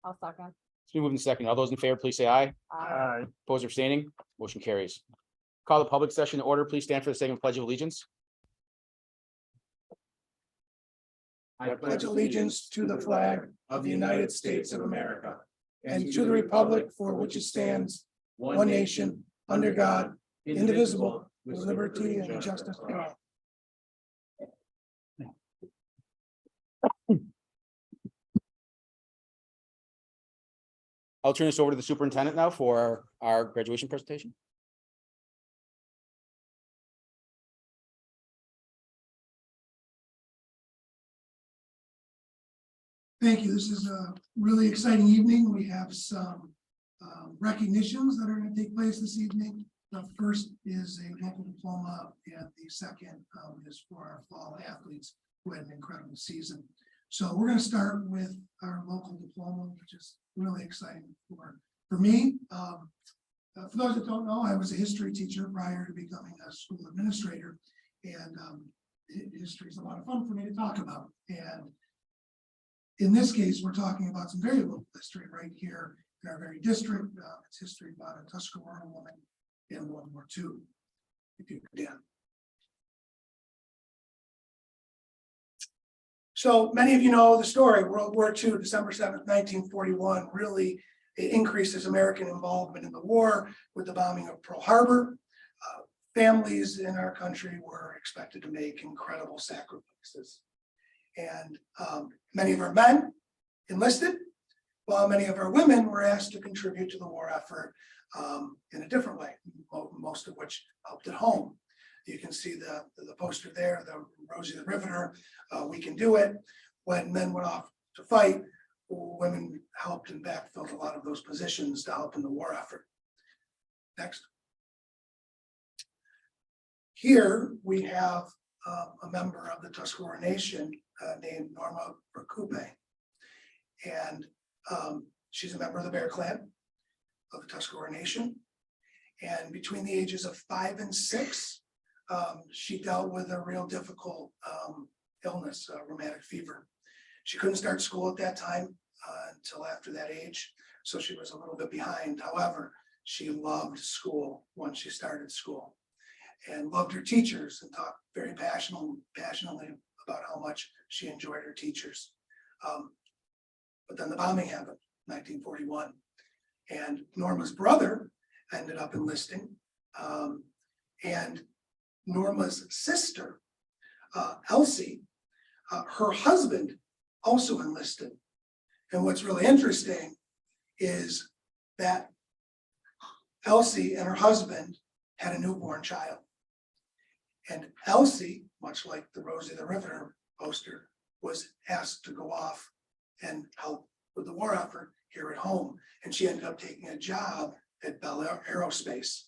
I'll second. It's been moved in second. All those in favor, please say aye. Aye. Opposed or abstaining, motion carries. Call the public session to order. Please stand for the second pledge of allegiance. I pledge allegiance to the flag of the United States of America and to the republic for which it stands, one nation, under God, indivisible, with liberty and justice for all. I'll turn this over to the superintendent now for our graduation presentation. Thank you. This is a really exciting evening. We have some recognitions that are going to take place this evening. The first is a local diploma, and the second is for our fall athletes who had an incredible season. So we're going to start with our local diploma, which is really exciting for me. For those that don't know, I was a history teacher prior to becoming a school administrator, and history is a lot of fun for me to talk about. And in this case, we're talking about some very local history right here in our very district. It's history about a Tuscarora woman in World War II. If you could, Dan. So many of you know the story. World War II, December 7th, 1941, really increases American involvement in the war with the bombing of Pearl Harbor. Families in our country were expected to make incredible sacrifices. And many of our men enlisted, while many of our women were asked to contribute to the war effort in a different way, most of which helped at home. You can see the poster there, the Rosie the Riveter, we can do it. When men went off to fight, women helped and backfilled a lot of those positions to help in the war effort. Next. Here we have a member of the Tuscarora Nation named Norma Berkupe. And she's a member of the Bear Clan of the Tuscarora Nation. And between the ages of 5 and 6, she dealt with a real difficult illness, rheumatic fever. She couldn't start school at that time until after that age, so she was a little bit behind. However, she loved school once she started school and loved her teachers and very passionately about how much she enjoyed her teachers. But then the bombing happened, 1941, and Norma's brother ended up enlisting, and Norma's sister, Elsie, her husband also enlisted. And what's really interesting is that Elsie and her husband had a newborn child. And Elsie, much like the Rosie the Riveter poster, was asked to go off and help with the war effort here at home. And she ended up taking a job at Bell Aerospace.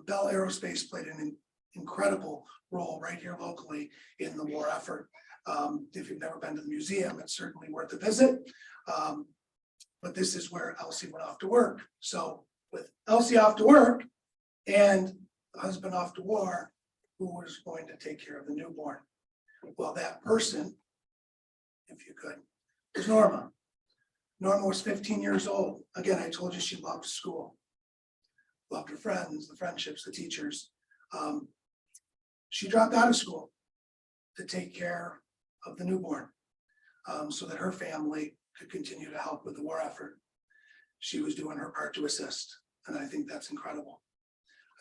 Bell Aerospace played an incredible role right here locally in the war effort. If you've never been to the museum, it's certainly worth a visit. But this is where Elsie went off to work. So with Elsie off to work and the husband off to war, who was going to take care of the newborn? Well, that person, if you could, was Norma. Norma was 15 years old. Again, I told you she loved school, loved her friends, the friendships, the teachers. She dropped out of school to take care of the newborn, so that her family could continue to help with the war effort. She was doing her part to assist, and I think that's incredible.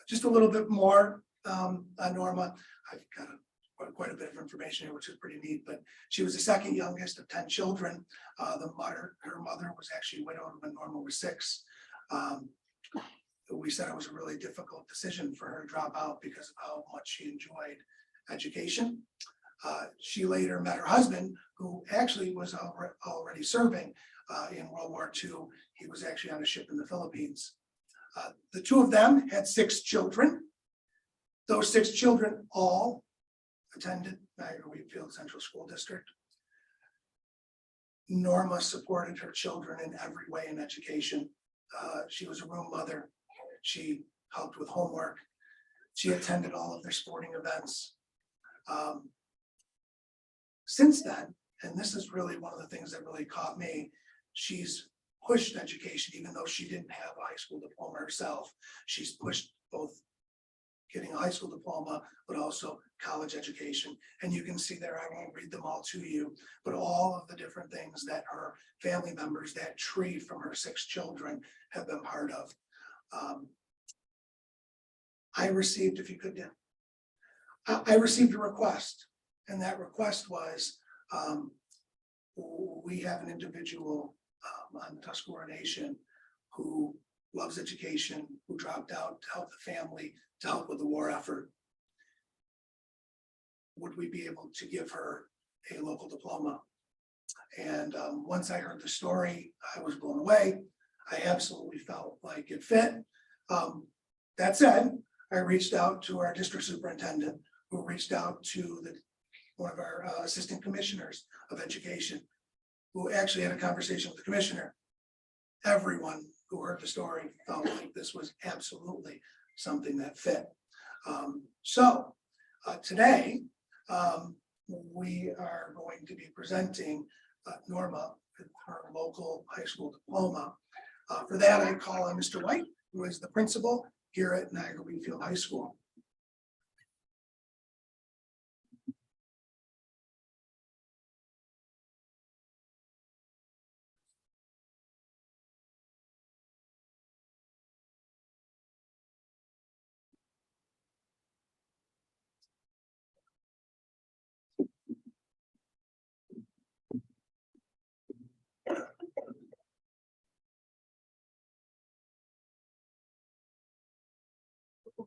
Just a little bit more on Norma. I've got quite a bit of information here, which is pretty neat, but she was the second youngest of 10 children. Her mother was actually widowed when Norma was 6. We said it was a really difficult decision for her to drop out because of how much she enjoyed education. She later met her husband, who actually was already serving in World War II. He was actually on a ship in the Philippines. The two of them had 6 children. Those 6 children all attended Niagara Wheatfield Central School District. Norma supported her children in every way in education. She was a room mother. She helped with homework. She attended all of their sporting events. Since then, and this is really one of the things that really caught me, she's pushed education, even though she didn't have a high school diploma herself. She's pushed both getting a high school diploma, but also college education. And you can see there, I won't read them all to you, but all of the different things that her family members, that tree from her 6 children, have been part of. I received, if you could, I received a request, and that request was, we have an individual on Tuscarora Nation who loves education, who dropped out to help the family, to help with the war effort. Would we be able to give her a local diploma? And once I heard the story, I was blown away. I absolutely felt like it fit. That said, I reached out to our district superintendent, who reached out to one of our assistant commissioners of education, who actually had a conversation with the commissioner. Everyone who heard the story felt like this was absolutely something that fit. So today, we are going to be presenting Norma with her local high school diploma. For that, I call on Mr. White, who is the principal here at Niagara Wheatfield High School.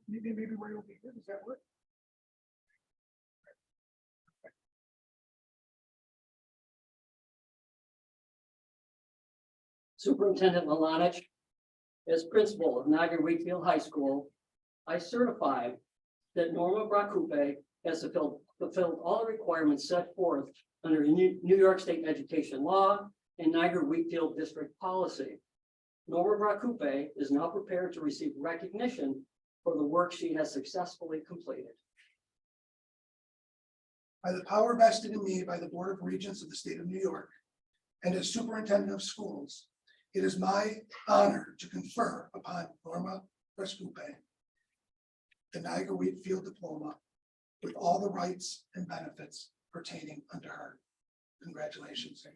Maybe right over here, does that work? Superintendent Malanich, as principal of Niagara Wheatfield High School, I certify that Norma Bracupe has fulfilled all the requirements set forth under New York State education law and Niagara Wheatfield district policy. Norma Bracupe is now prepared to receive recognition for the work she has successfully completed. By the power vested in me by the Board of Regents of the State of New York, and as superintendent of schools, it is my honor to confer upon Norma Bracupe the Niagara Wheatfield Diploma with all the rights and benefits pertaining unto her. Congratulations.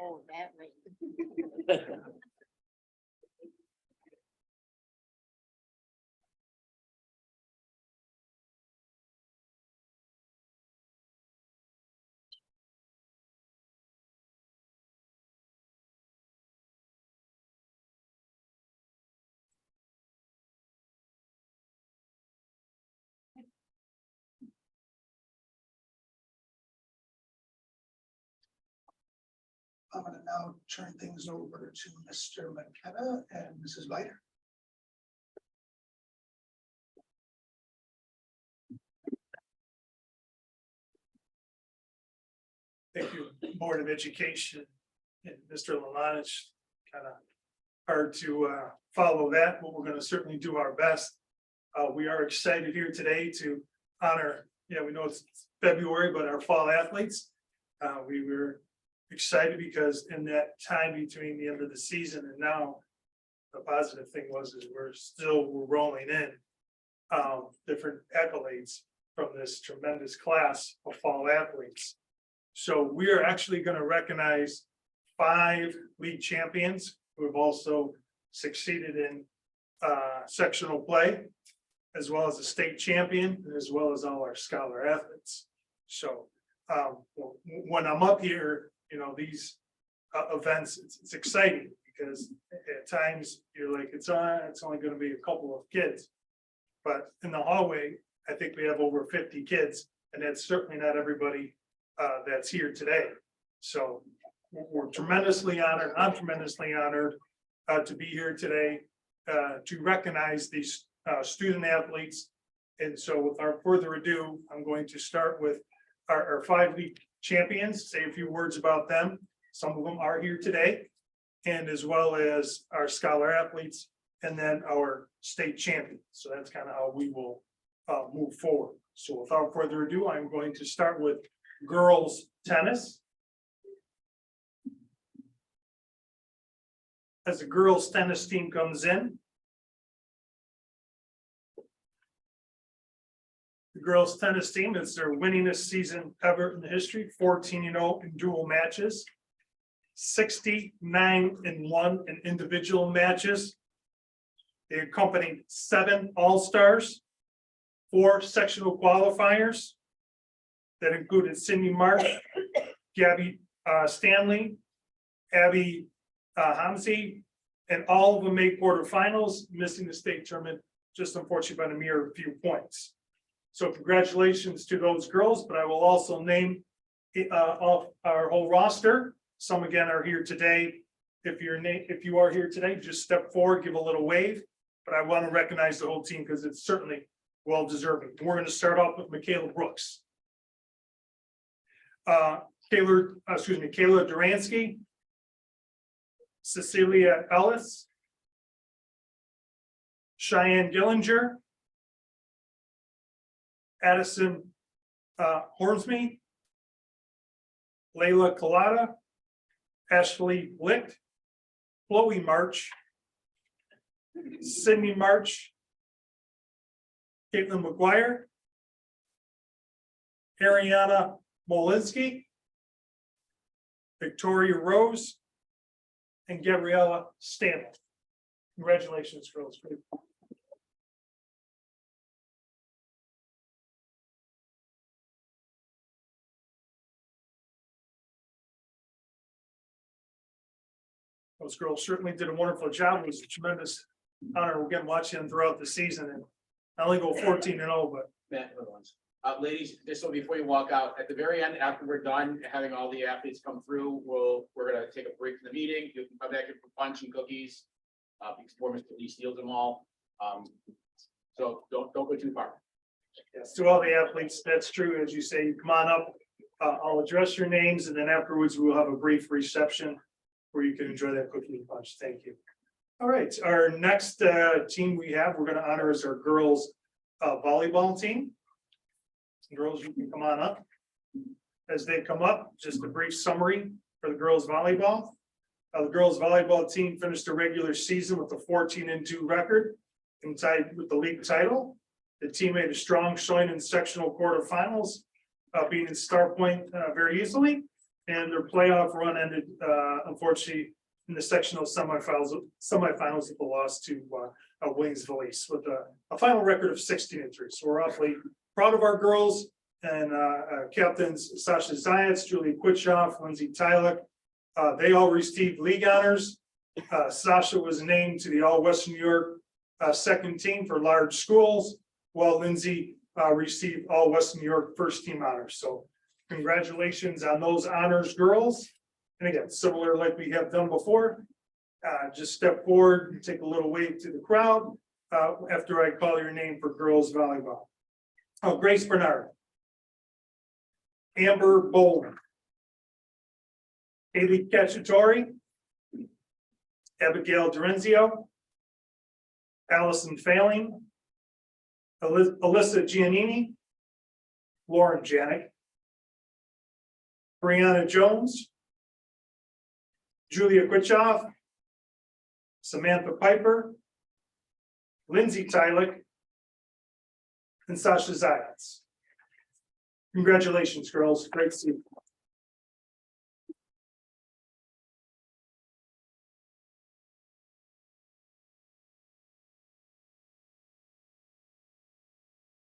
Oh, that way. I'm going to now turn things over to Mr. McKenna and Mrs. Viter. Thank you, Board of Education and Mr. Lalanich. Kind of hard to follow that, but we're going to certainly do our best. We are excited here today to honor, we know it's February, but our fall athletes. We were excited because in that time between the end of the season and now, the positive thing was is we're rolling in different accolades from this tremendous class of fall athletes. So we are actually going to recognize 5 league champions who have also succeeded in sectional play, as well as a state champion, as well as all our scholar athletes. So when I'm up here, these events, it's exciting because at times you're like, it's only going to be a couple of kids. But in the hallway, I think we have over 50 kids, and that's certainly not everybody that's here today. So we're tremendously honored. I'm tremendously honored to be here today to recognize these student athletes. And so without further ado, I'm going to start with our 5 league champions, say a few words about them. Some of them are here today, and as well as our scholar athletes, and then our state champion. So that's kind of how we will move forward. So without further ado, I'm going to start with girls tennis. As the girls tennis team comes in, the girls tennis team, it's their winningest season ever in the history, 14-0 in dual matches, 69-1 in individual matches. They accompanied 7 all-stars, 4 sectional qualifiers that included Cindy Marsh, Gabby Stanley, Abby Hamzy, and all of them made quarterfinals, missing the state tournament, just unfortunately by a mere few points. So congratulations to those girls, but I will also name off our whole roster. Some again are here today. If you are here today, just step forward, give a little wave. But I want to recognize the whole team because it's certainly well deserving. We're going to start off with Michaela Brooks. Kayla Duransky, Cecilia Ellis, Cheyenne Gillinger, Addison Hornsby, Layla Collada, Ashley Licht, Chloe March, Sydney March, Caitlin McGuire, Ariana Molinsky, Victoria Rose, and Gabriella Stanley. Congratulations, girls. Those girls certainly did a wonderful job. It was a tremendous honor again watching them throughout the season, and not only go 14-0, but Ladies, just so before you walk out, at the very end, after we're done having all the athletes come through, we're gonna take a break from the meeting. You can come back in for punch and cookies. Before Mr. Lee steals them all. So don't go too far. Yes, to all the athletes, that's true. As you say, come on up. I'll address your names and then afterwards we'll have a brief reception where you can enjoy that cookie and punch. Thank you. All right, our next team we're gonna honor is our girls volleyball team. Girls, you can come on up. As they come up, just a brief summary for the girls volleyball. The girls volleyball team finished the regular season with a 14-2 record and tied with the league title. The team made a strong showing in sectional quarterfinals, beating Star Point very easily, and their playoff run ended unfortunately in the sectional semifinals with a loss to Williamsville East with a final record of 16-3. So we're awfully proud of our girls and captains Sasha Zayats, Julie Quitchoff, Lindsay Tyler. They all received league honors. Sasha was named to the All Western New York second team for large schools, while Lindsay received All Western New York first team honors. So congratulations on those honors, girls. And again, similar like we have done before, just step forward and take a little wave to the crowd after I call your name for girls volleyball. Grace Bernard, Amber Bowling, Haley Cacciatore, Abigail Dorenzio, Allison Failing, Alyssa Giannini, Lauren Janik, Brianna Jones, Julia Quitchoff, Samantha Piper, Lindsay Tylick, and Sasha Zayats. Congratulations, girls. Great to see you.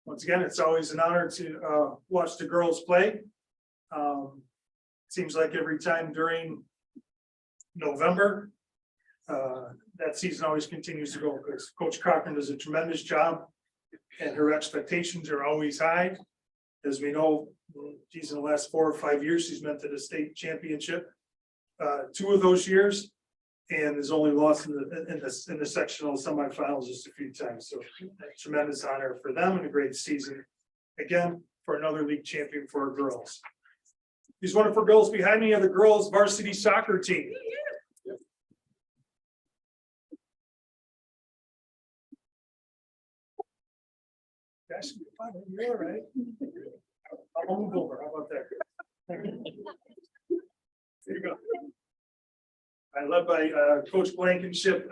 Once again, it's always an honor to watch the girls play. Seems like every time during November, that season always continues to go because Coach Cochran does a tremendous job and her expectations are always high. As we know, she's in the last 4 or 5 years, she's been to the state championship 2 of those years and has only lost in the sectional semifinals just a few times. So a tremendous honor for them and a great season again for another league champion for our girls. These wonderful girls behind me are the girls varsity soccer team. Guys, you're all right. I'll move over. How about that? There you go. I led by Coach Blankenship.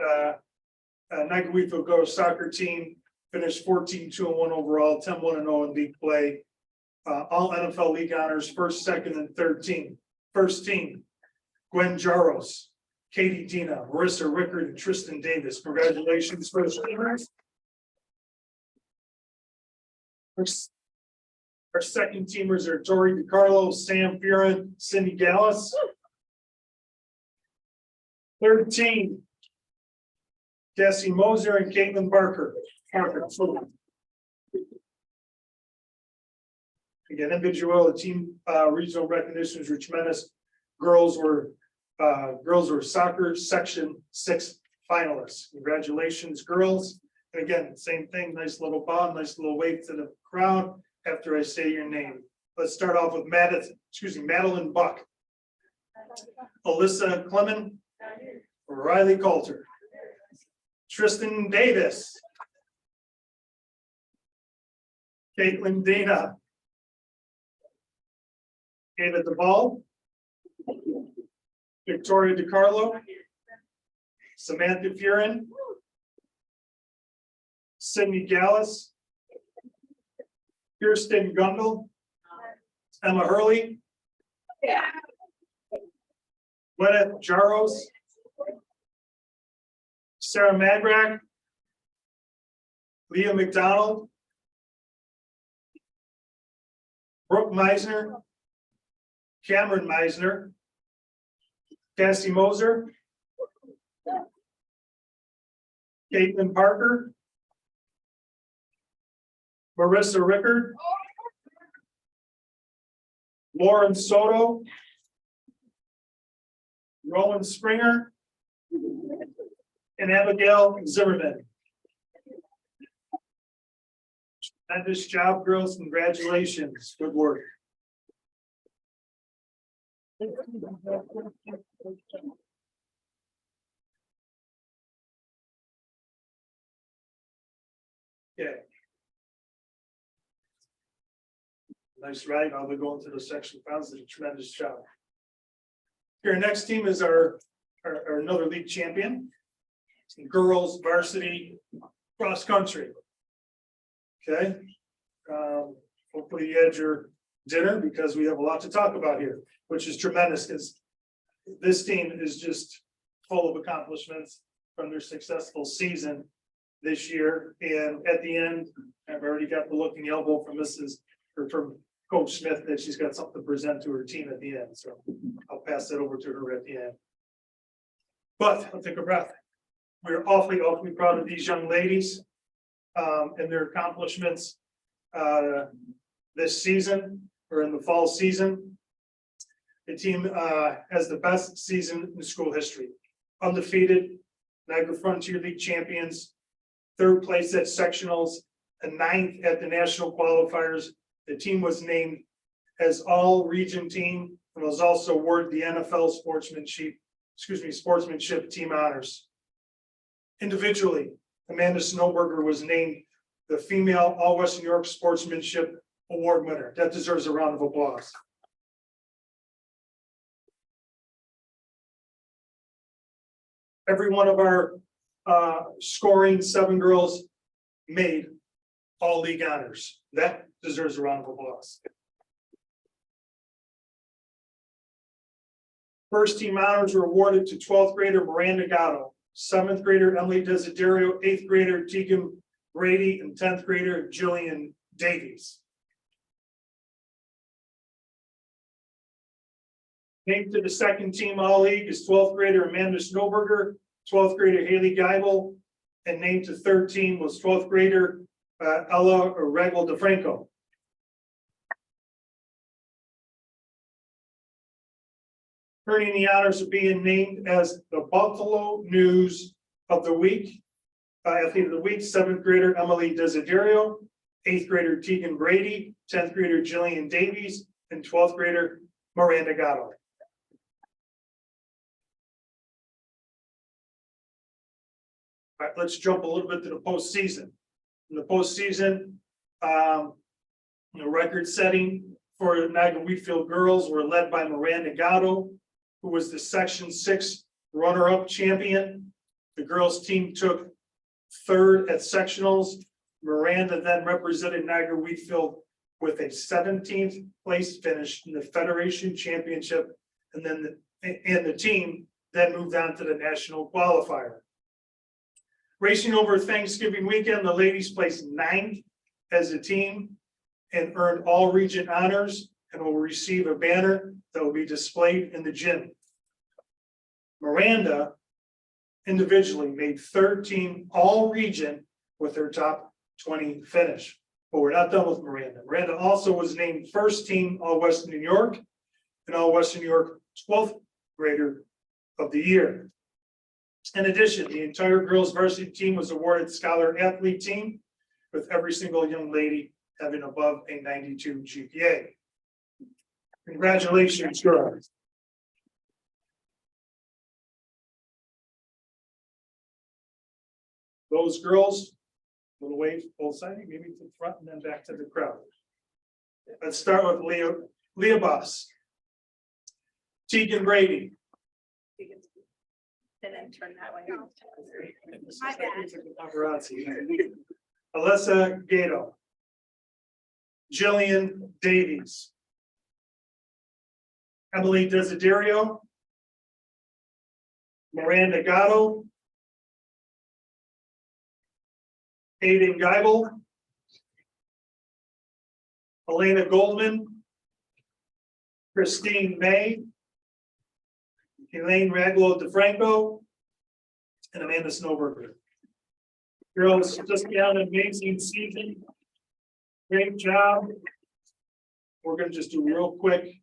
Nagaweeville girls soccer team finished 14-2-1 overall, 10-1-0 in league play. All NFL league honors, first, second, and third team. First team, Gwen Jaros, Katie Dina, Marissa Rickard, and Tristan Davis. Congratulations, first teamers. Our second teamers are Tori DiCarlo, Sam Fearon, Cindy Gallus. Third team, Cassie Moser and Caitlin Barker. Again, individual team regional recognitions were tremendous. Girls were soccer section 6 finalists. Congratulations, girls. And again, same thing, nice little bow, nice little wave to the crowd after I say your name. Let's start off with Madeline Buck, Alyssa Clement, Riley Coulter, Tristan Davis, Caitlin Dana, Ava Duvall, Victoria DiCarlo, Samantha Fearon, Sydney Gallus, Kirsten Gundel, Emma Hurley, Gwyneth Jaros, Sarah Madrak, Leah McDonald, Brooke Meisner, Cameron Meisner, Cassie Moser, Caitlin Parker, Marissa Rickard, Lauren Soto, Rowan Springer, and Abigail Zimmerman. Tremendous job, girls. Congratulations. Good work. Okay. Nice ride. Now they're going to the section finals. Did a tremendous job. Your next team is our another league champion. Girls varsity cross country. Okay. Hopefully you had your dinner because we have a lot to talk about here, which is tremendous because this team is just full of accomplishments from their successful season this year. And at the end, I've already got the look in the elbow from from Coach Smith that she's got something to present to her team at the end. So I'll pass that over to her at the end. But I'll take a breath. We're awfully proud of these young ladies and their accomplishments this season or in the fall season. The team has the best season in school history. Undefeated, Niagara Frontier League champions, third place at sectionals, and 9th at the national qualifiers. The team was named as all region team and was also awarded the NFL sportsmanship team honors. Individually, Amanda Snowberger was named the female All Western New York Sportsmanship Award winner. That deserves a round of applause. Every one of our scoring 7 girls made all league honors. That deserves a round of applause. First team honors were awarded to 12th grader Miranda Gatto, 7th grader Emily Desiderio, 8th grader Tegan Brady, and 10th grader Jillian Davies. Named to the second team all league is 12th grader Amanda Snowberger, 12th grader Haley Geibel, and named to third team was 12th grader Ella Regal DeFranco. Earning the honors of being named as the Buffalo News of the Week, athlete of the week, 7th grader Emily Desiderio, 8th grader Tegan Brady, 10th grader Jillian Davies, and 12th grader Miranda Gatto. All right, let's jump a little bit to the postseason. In the postseason, record setting for the Niagara Wheatfield girls were led by Miranda Gatto, who was the Section 6 runner-up champion. The girls team took 3rd at sectionals. Miranda then represented Niagara Wheatfield with a 17th place finish in the Federation Championship, and then the team then moved on to the national qualifier. Racing over Thanksgiving weekend, the ladies placed 9th as a team and earned all region honors and will receive a banner that will be displayed in the gym. Miranda individually made 3rd team all region with her top 20 finish. But we're not done with Miranda. Miranda also was named 1st team All Western New York and All Western New York 12th grader of the year. In addition, the entire girls varsity team was awarded Scholar Athlete Team, with every single young lady having above a 92 GPA. Congratulations, girls. Those girls, a little wave both sides, maybe to the front and then back to the crowd. Let's start with Leah Boss. Tegan Brady. And then turn that way. My bad. Paparazzi. Alyssa Gato. Jillian Davies. Emily Desiderio. Miranda Gatto. Hayden Geibel. Elena Goldman. Christine May. Elaine Raglow DeFranco, and Amanda Snowberger. Girls, just got an amazing season. Great job. We're going to just do real quick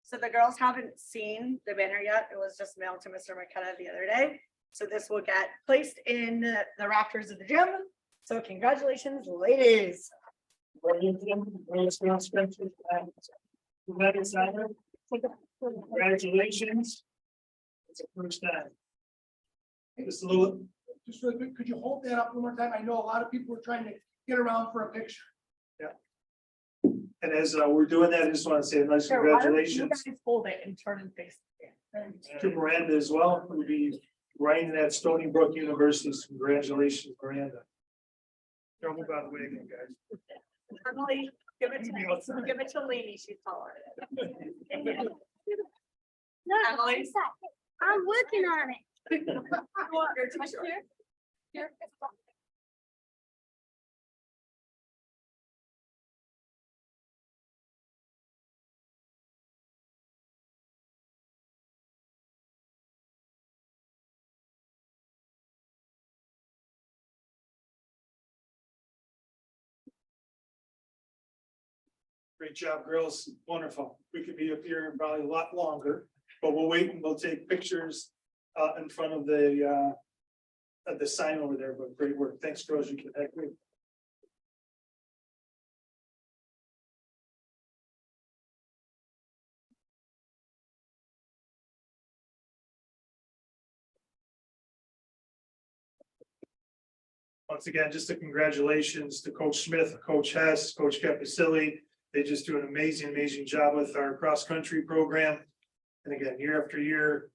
So the girls haven't seen the banner yet. It was just mailed to Mr. McKenna the other day. So this will get placed in the rafters of the gym. So congratulations, ladies. Congratulations. It's a first time. Just a little, Just really quick, could you hold that up one more time? I know a lot of people were trying to get around for a picture. and as we're doing that, I just want to say a nice Sure, why don't you congratulations guys hold it and turn and face it. to Miranda as well, who'll be writing at Stony Brook University. Congratulations, Miranda. Don't move out of the way again, guys. Emily, give it to Lainey, she's taller. No, Emily? I'm working on it. Your teacher? Here. Great job, girls. Wonderful. We could be up here probably a lot longer, but we'll wait and we'll take pictures in front of the sign over there, but great work. Thanks, girls. You can act great. Once again, just a congratulations to Coach Smith, Coach Hess, Coach Capicilli. They just do an amazing job with our cross-country program. And again, year after year,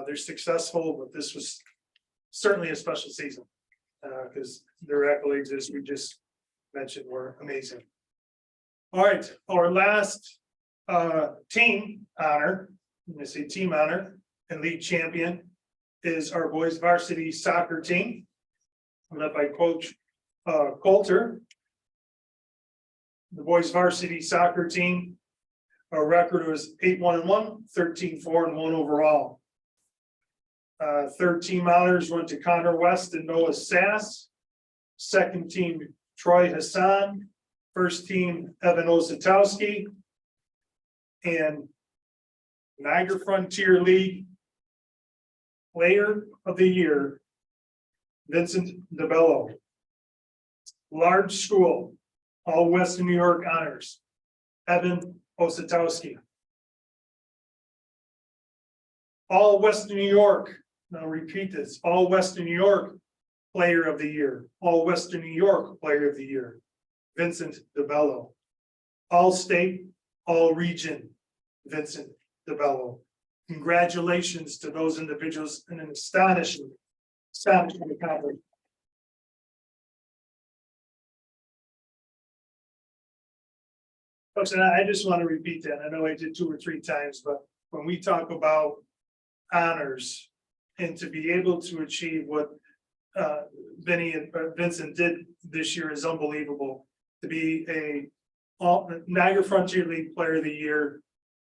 they're successful, but this was certainly a special season. Because their accolades, as we just mentioned, were amazing. All right, our last team honor, I'm gonna say team honor and league champion is our boys varsity soccer team, led by Coach Coulter. The boys varsity soccer team, our record was 8-1-1, 13-4-1 overall. Third team honors went to Connor West and Noah Sass. Second team, Troy Hassan. First team, Evan Osatowski. And Niagara Frontier League Player of the Year, Vincent DeBello. Large school, all Western New York honors, Evan Osatowski. All Western New York, now repeat this, all Western New York Player of the Year, all Western New York Player of the Year, Vincent DeBello. All state, all region, Vincent DeBello. Congratulations to those individuals and an astonishing accomplishment. Folks, and I just want to repeat that. I know I did 2 or 3 times, but when we talk about honors and to be able to achieve what Vinny and Vincent did this year is unbelievable. To be a Niagara Frontier League Player of the Year,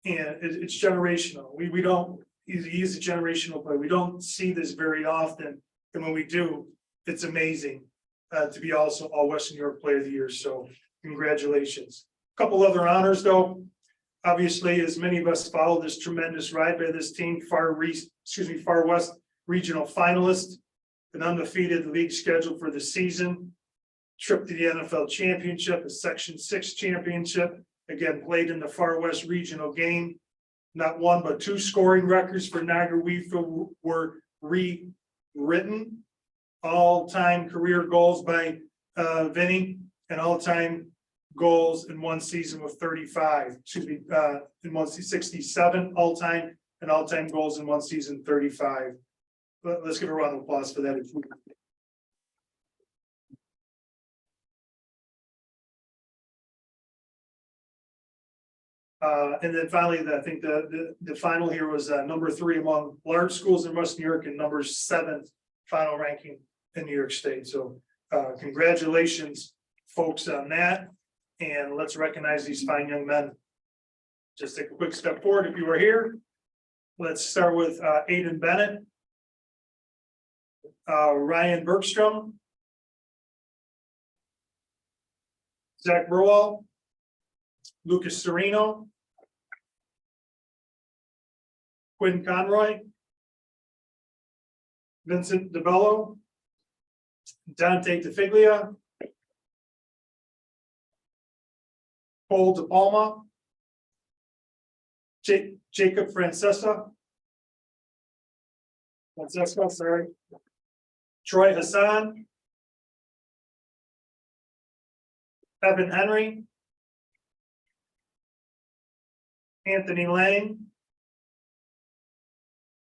and it's generational. We don't, he's a generational player. We don't see this very often, and when we do, it's amazing to be also all Western New York Player of the Year. So congratulations. Couple other honors though. Obviously, as many of us follow this tremendous ride by this team, Far West Regional Finalist, an undefeated league schedule for the season. Trip to the NFL Championship, a Section 6 championship, again played in the Far West Regional game. Not 1 but 2 scoring records for Niagara Wheatfield were rewritten. All-time career goals by Vinny, and all-time goals in one season with 35, in one season 67 all-time, and all-time goals in one season 35. Let's give a round of applause for that. And then finally, I think the final here was number 3 among large schools in West New York and number 7th final ranking in New York State. So congratulations, folks, on that. And let's recognize these fine young men. Just take a quick step forward if you are here. Let's start with Aiden Bennett, Ryan Bergstrom, Zach Burwell, Lucas Sereno, Quinn Conroy, Vincent DeBello, Dante DeFiglia, Paul De Palma, Jacob Francesca, sorry, Troy Hassan, Evan Henry, Anthony Lang,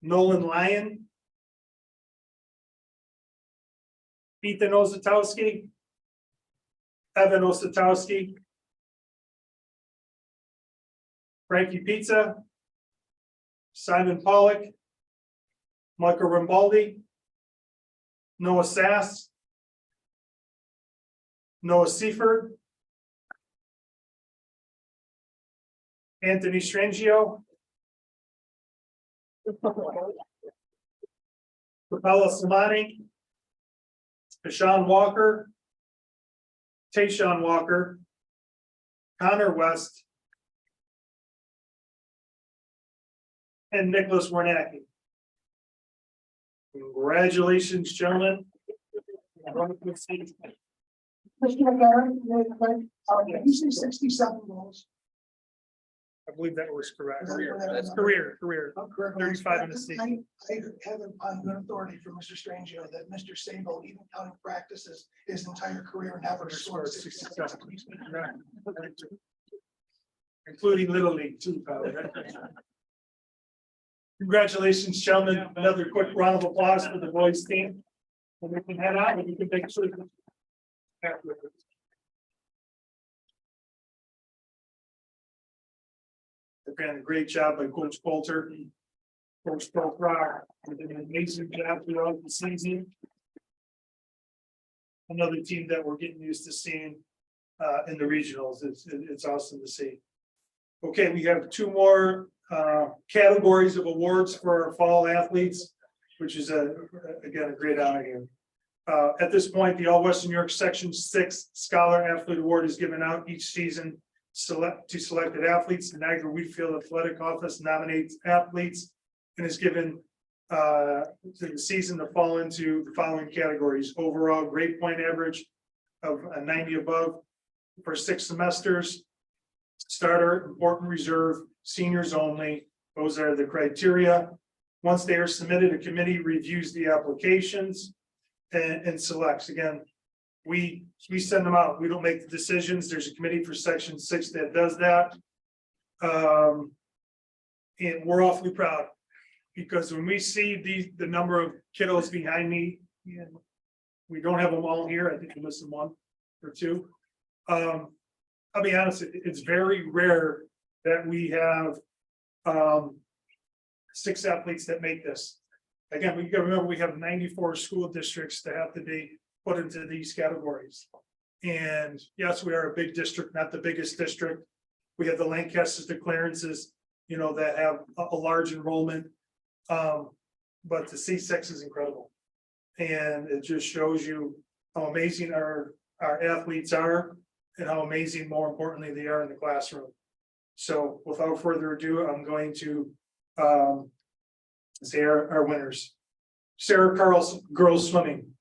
Nolan Lyon, Ethan Osatowski, Evan Osatowski, Frankie Pizza, Simon Pollock, Michael Rimbaldi, Noah Sass, Noah Seifert, Anthony Strangio, Capella Samani, Deshaun Walker, Tayshawn Walker, Connor West, and Nicholas Warnacki. Congratulations, gentlemen. You say 67 goals. I believe that was correct. That's Career. I'm correct. 35 in the season. I have it on good authority from Mr. Strangio that Mr. Sable, even counting practices, his entire career never scored 67. Including Little League too, probably. Congratulations, gentlemen. Another quick round of applause for the boys team. And we can head out and you can take a sleep. Again, a great job by Coach Coulter. Coach Rock did an amazing job throughout the season. Another team that we're getting used to seeing in the regionals. It's awesome to see. Okay, we have two more categories of awards for our fall athletes, which is again a great honor here. At this point, the All Western New York Section 6 Scholar Athlete Award is given out each season to selected athletes. The Niagara Wheatfield Athletic Office nominates athletes and is given to the season to fall into the following categories: overall grade point average of a 90 above for 6 semesters, starter, important reserve, seniors only. Those are the criteria. Once they are submitted, a committee reviews the applications and selects. Again, we send them out. We don't make the decisions. There's a committee for Section 6 that does that. And we're awfully proud because when we see the number of kiddos behind me, and we don't have them all here. I think we're missing 1 or 2. I'll be honest, it's very rare that we have 6 athletes that make this. Again, we gotta remember we have 94 school districts that have to be put into these categories. And yes, we are a big district, not the biggest district. We have the Lancasters, the Clarences, that have a large enrollment. But the C6 is incredible. And it just shows you how amazing our athletes are and how amazing, more importantly, they are in the classroom. So without further ado, I'm going to say our winners. Sarah Carlson, girls swimming.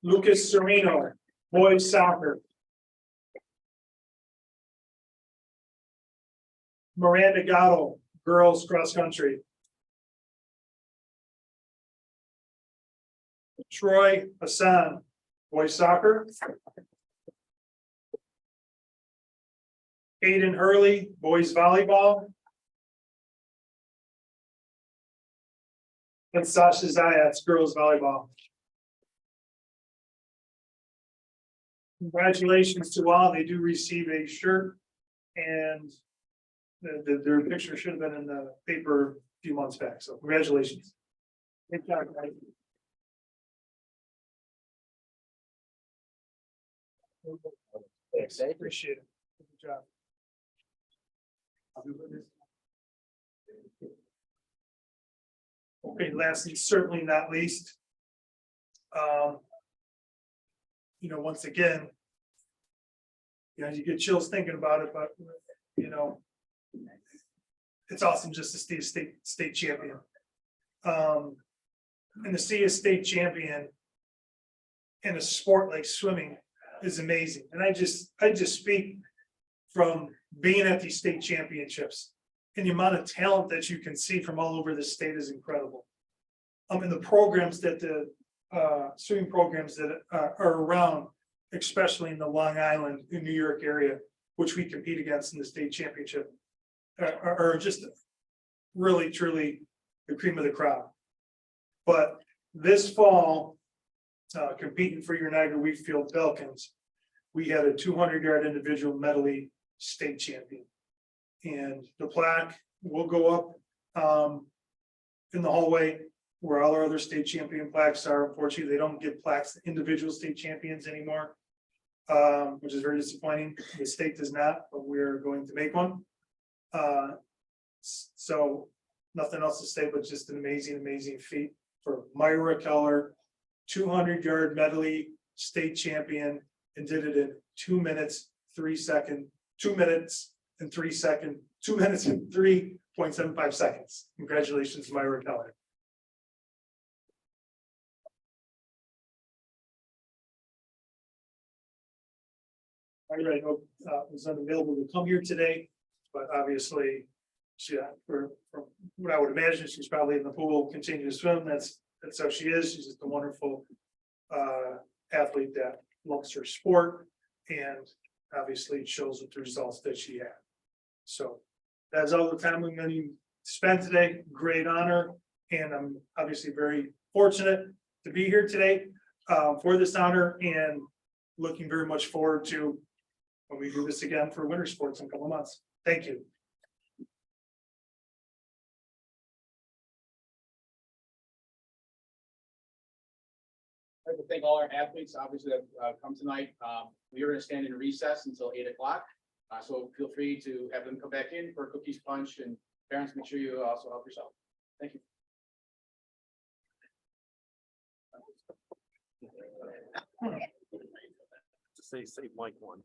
Lucas Sereno, boys soccer. Miranda Gatto, girls cross country. Troy Hassan, boys soccer. Aiden Hurley, boys volleyball. And Sasha Zayats, girls volleyball. Congratulations to all. They do receive a shirt, and their picture should have been in the paper a few months back. So congratulations. Good job, guys. Thanks. I appreciate it. Good job. Okay, lastly, certainly not least. Once again, you get chills thinking about it, but it's awesome just to see a state champion. And to see a state champion in a sport like swimming is amazing. And I just speak from being at these state championships. And the amount of talent that you can see from all over the state is incredible. And the programs that the swimming programs that are around, especially in the Long Island, in New York area, which we compete against in the state championship, are just really, truly the cream of the crop. But this fall, competing for your Niagara Wheatfield Falcons, we had a 200-yard individual medley state champion. And the plaque will go up in the hallway where all our other state champion plaques are. Unfortunately, they don't give plaques to individual state champions anymore, which is very disappointing. The state does not, but we're going to make one. So nothing else to say, but just an amazing, amazing feat for Myra Keller, 200-yard medley state champion, and did it in 2 minutes, 3 seconds, 2 minutes and 3 seconds, 2 minutes and 3.75 seconds. Congratulations, Myra Keller. Myra, I know, was unavailable to come here today, but obviously, she, from what I would imagine, she's probably in the pool, continuing to swim. That's how she is. She's just a wonderful athlete that loves her sport, and obviously shows with the results that she had. So that's all the time we're going to spend today. Great honor, and I'm obviously very fortunate to be here today for this honor, and looking very much forward to when we do this again for winter sports in a couple of months. Thank you. I'd like to thank all our athletes, obviously, that come tonight. We are going to stand in recess until 8 o'clock. So feel free to have them come back in for cookies, punch, and parents, make sure you also help yourself. Thank you. Say Mike one.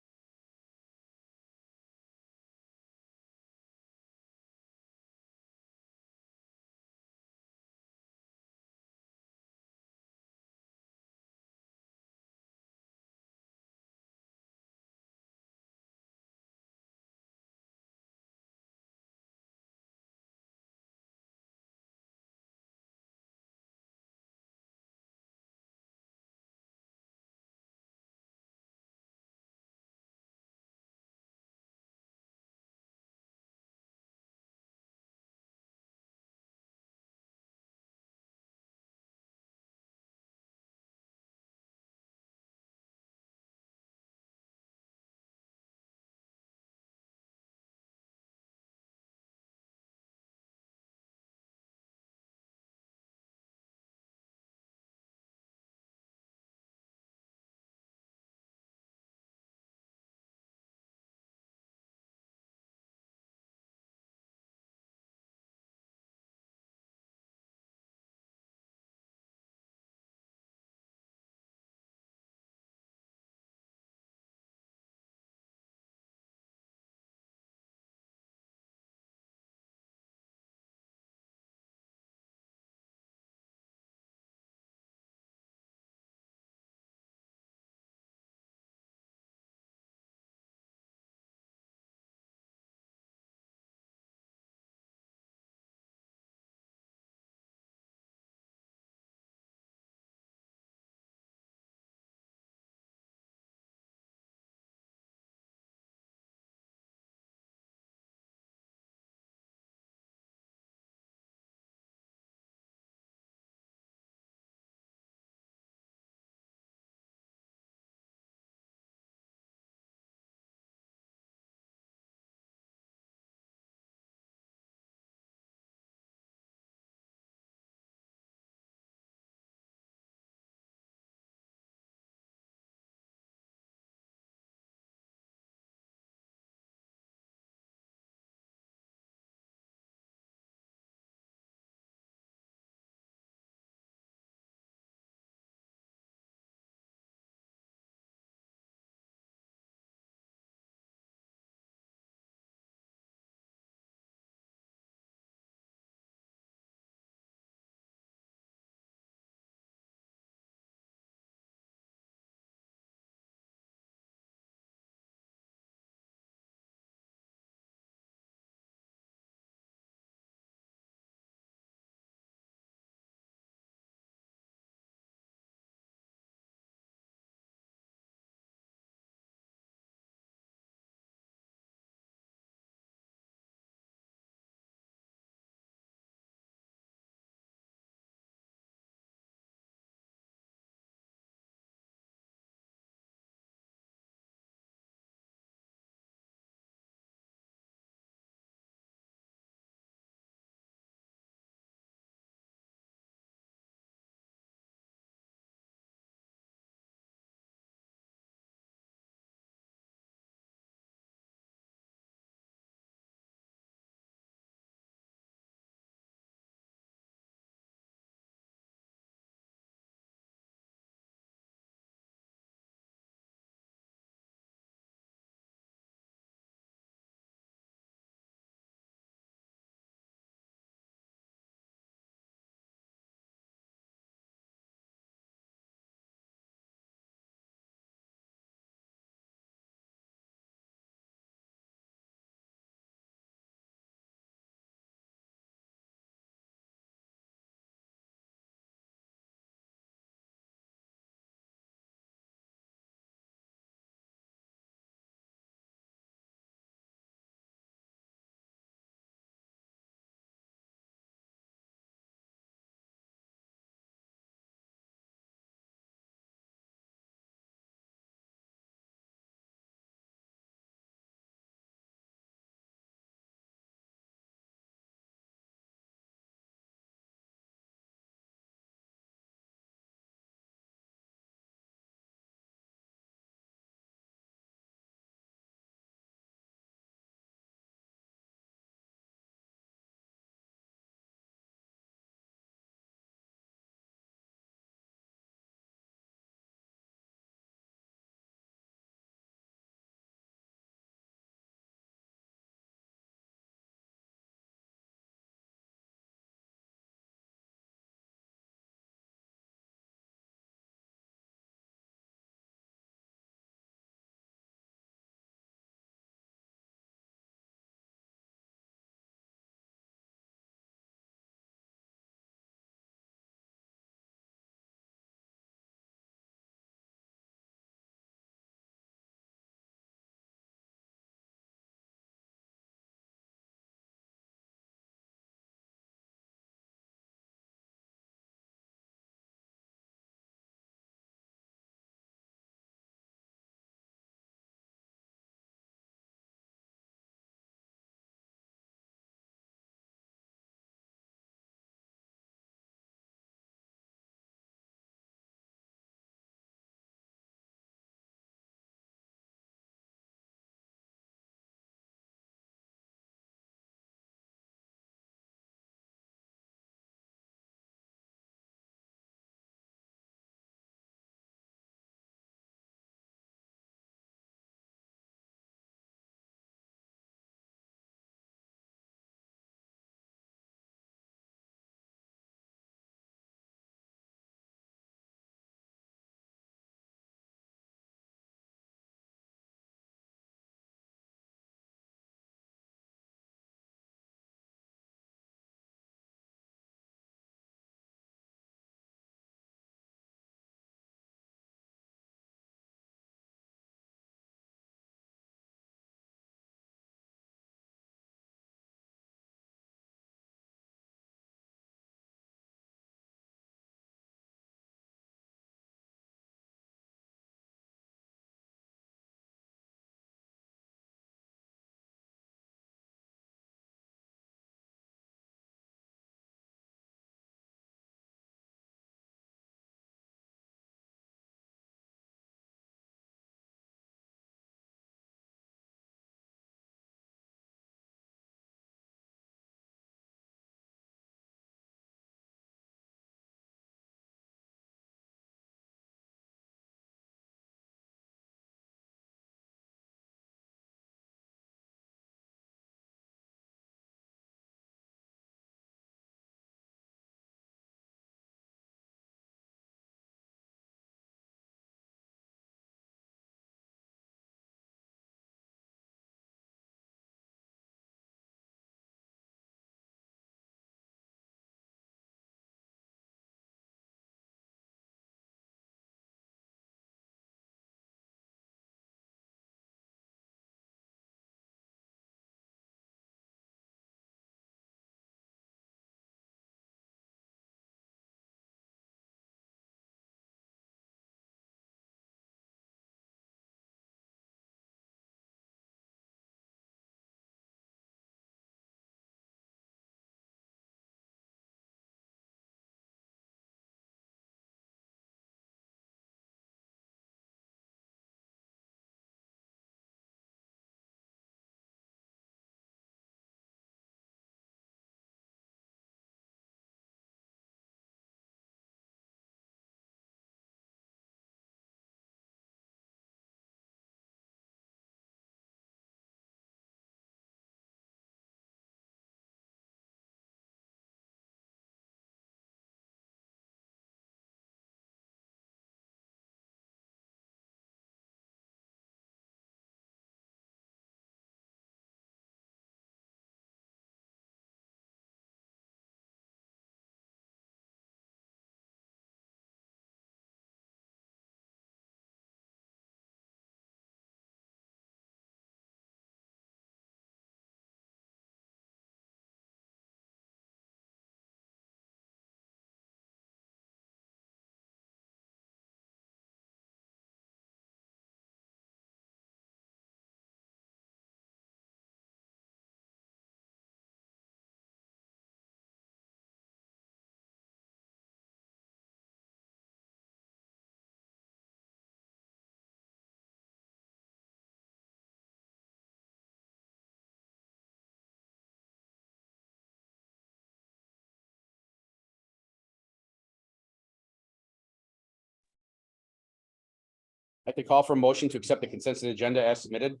I could call for a motion to accept the consensus agenda as submitted.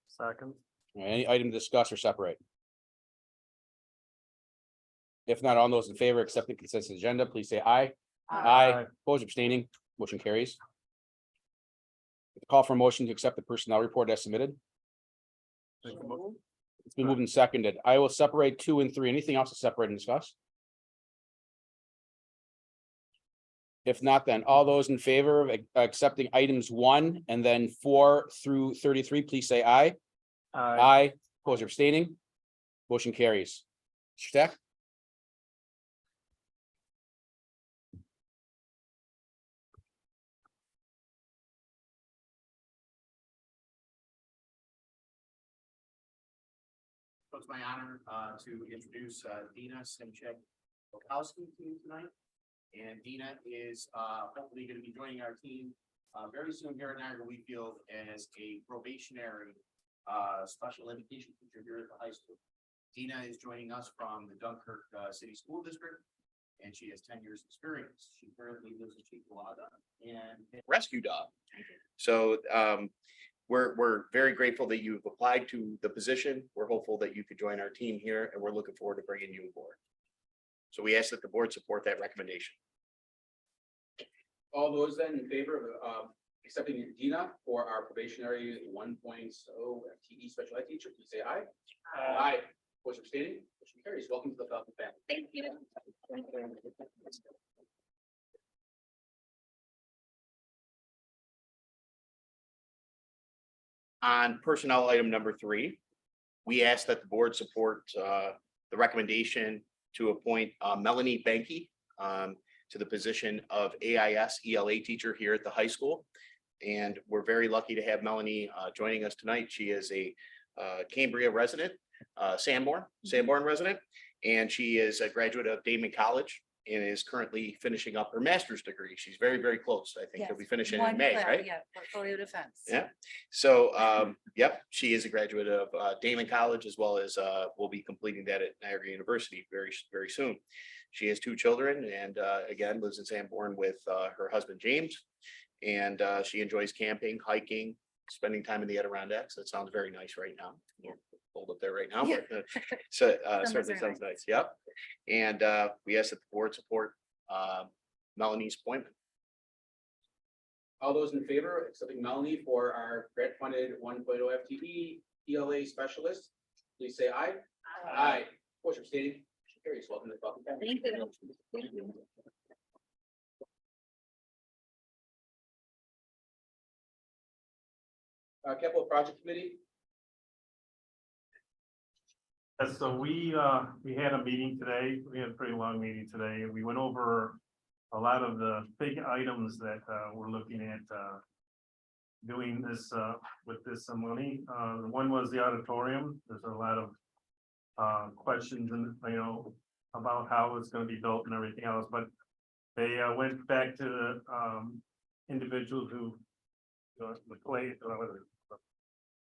Second. Any item to discuss or separate? If not, all those in favor accepting consensus agenda, please say aye. Aye. Opposed, abstaining, motion carries. Call for a motion to accept the personnel report as submitted. It's been moved and seconded. I will separate 2 and 3. Anything else to separate and discuss? If not, then all those in favor of accepting items 1 and then 4 through 33, please say aye. Aye. Opposed or abstaining? Motion carries. Mr. Stack? So it's my honor to introduce Dina Simchek Bukowski to you tonight. And Dina is hopefully going to be joining our team very soon here at Niagara Wheatfield as a probationary special education teacher here at the high school. Dina is joining us from the Dunkirk City School District, and she has 10 years experience. She currently lives in Cheektowaga and rescue dog. So we're very grateful that you've applied to the position. We're hopeful that you could join our team here, and we're looking forward to bringing you aboard. So we ask that the board support that recommendation. All those then in favor of accepting Dina for our probationary 1.0 FTE special ed teacher, please say aye. Aye. Opposed or abstaining? Motion carries. Welcome to the Falcon family. Thank you. On personnel item number 3, we ask that the board support the recommendation to appoint Melanie Banky to the position of AIS ELA teacher here at the high school. And we're very lucky to have Melanie joining us tonight. She is a Cambria resident, Sanborn resident, and she is a graduate of Damon College and is currently finishing up her master's degree. She's very, very close. I think she'll be finishing in May, right? Yeah, portfolio defense. Yeah. So, yep, she is a graduate of Damon College as well as will be completing that at Niagara University very, very soon. She has 2 children and again, lives in Sanborn with her husband, James. And she enjoys camping, hiking, spending time in the Adirondacks. That sounds very nice right now. We're cold up there right now, but so certainly sounds nice. Yep. And we ask that the board support Melanie's appointment. All those in favor of accepting Melanie for our grant funded 1.0 FTE ELA specialist, please say aye. Aye. Opposed or abstaining? Motion carries. Welcome to the Falcon family. Thank you. Thank you. Capital Project Committee, So we had a meeting today. We had a pretty long meeting today. We went over a lot of the big items that we're looking at doing this with this money. One was the auditorium. There's a lot of questions and, about how it's going to be built and everything else, but they went back to the individuals who the clay.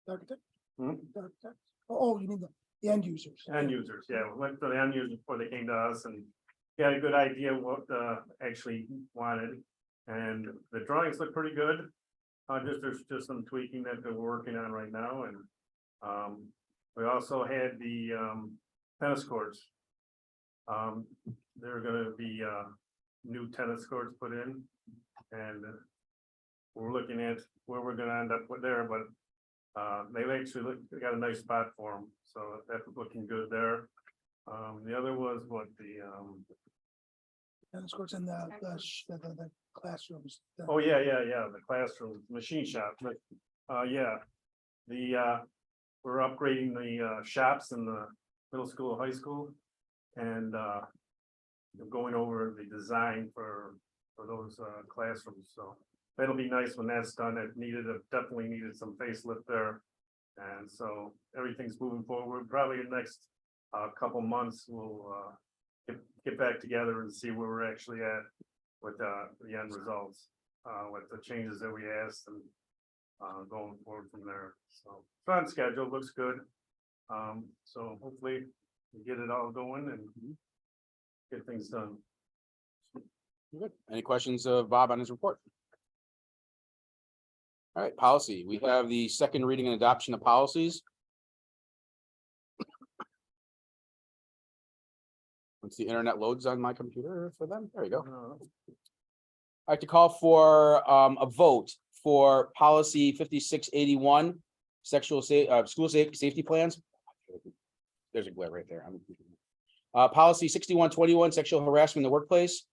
Architect? Hmm? Architect? Oh, you mean the end users? End users, yeah, we went to the end users before they came to us and got a good idea what actually wanted. And the drawings look pretty good. There's just some tweaking that they're working on right now. And we also had the tennis courts. There are gonna be new tennis courts put in. And we're looking at where we're gonna end up with there, but they've actually they got a nice spot for them, so that's looking good there. The other was what the Tennis courts and the classrooms. oh, yeah, the classroom machine shop, but yeah. We're upgrading the shops in the middle school, high school, and going over the design for those classrooms, so that'll be nice when that's done. It definitely needed some facelift there. And so everything's moving forward. Probably in the next couple months, we'll get back together and see where we're actually at with the end results, with the changes that we asked and going forward from there. So it's on schedule, looks good. So hopefully we get it all going and get things done. Good. Any questions of Bob on his report? All right, policy. We have the second reading and adoption of policies. Once the internet loads on my computer for them, there you go. I'd like to call for a vote for policy 5681, school safety plans. There's a glare right there. Policy 6121, sexual harassment in the workplace.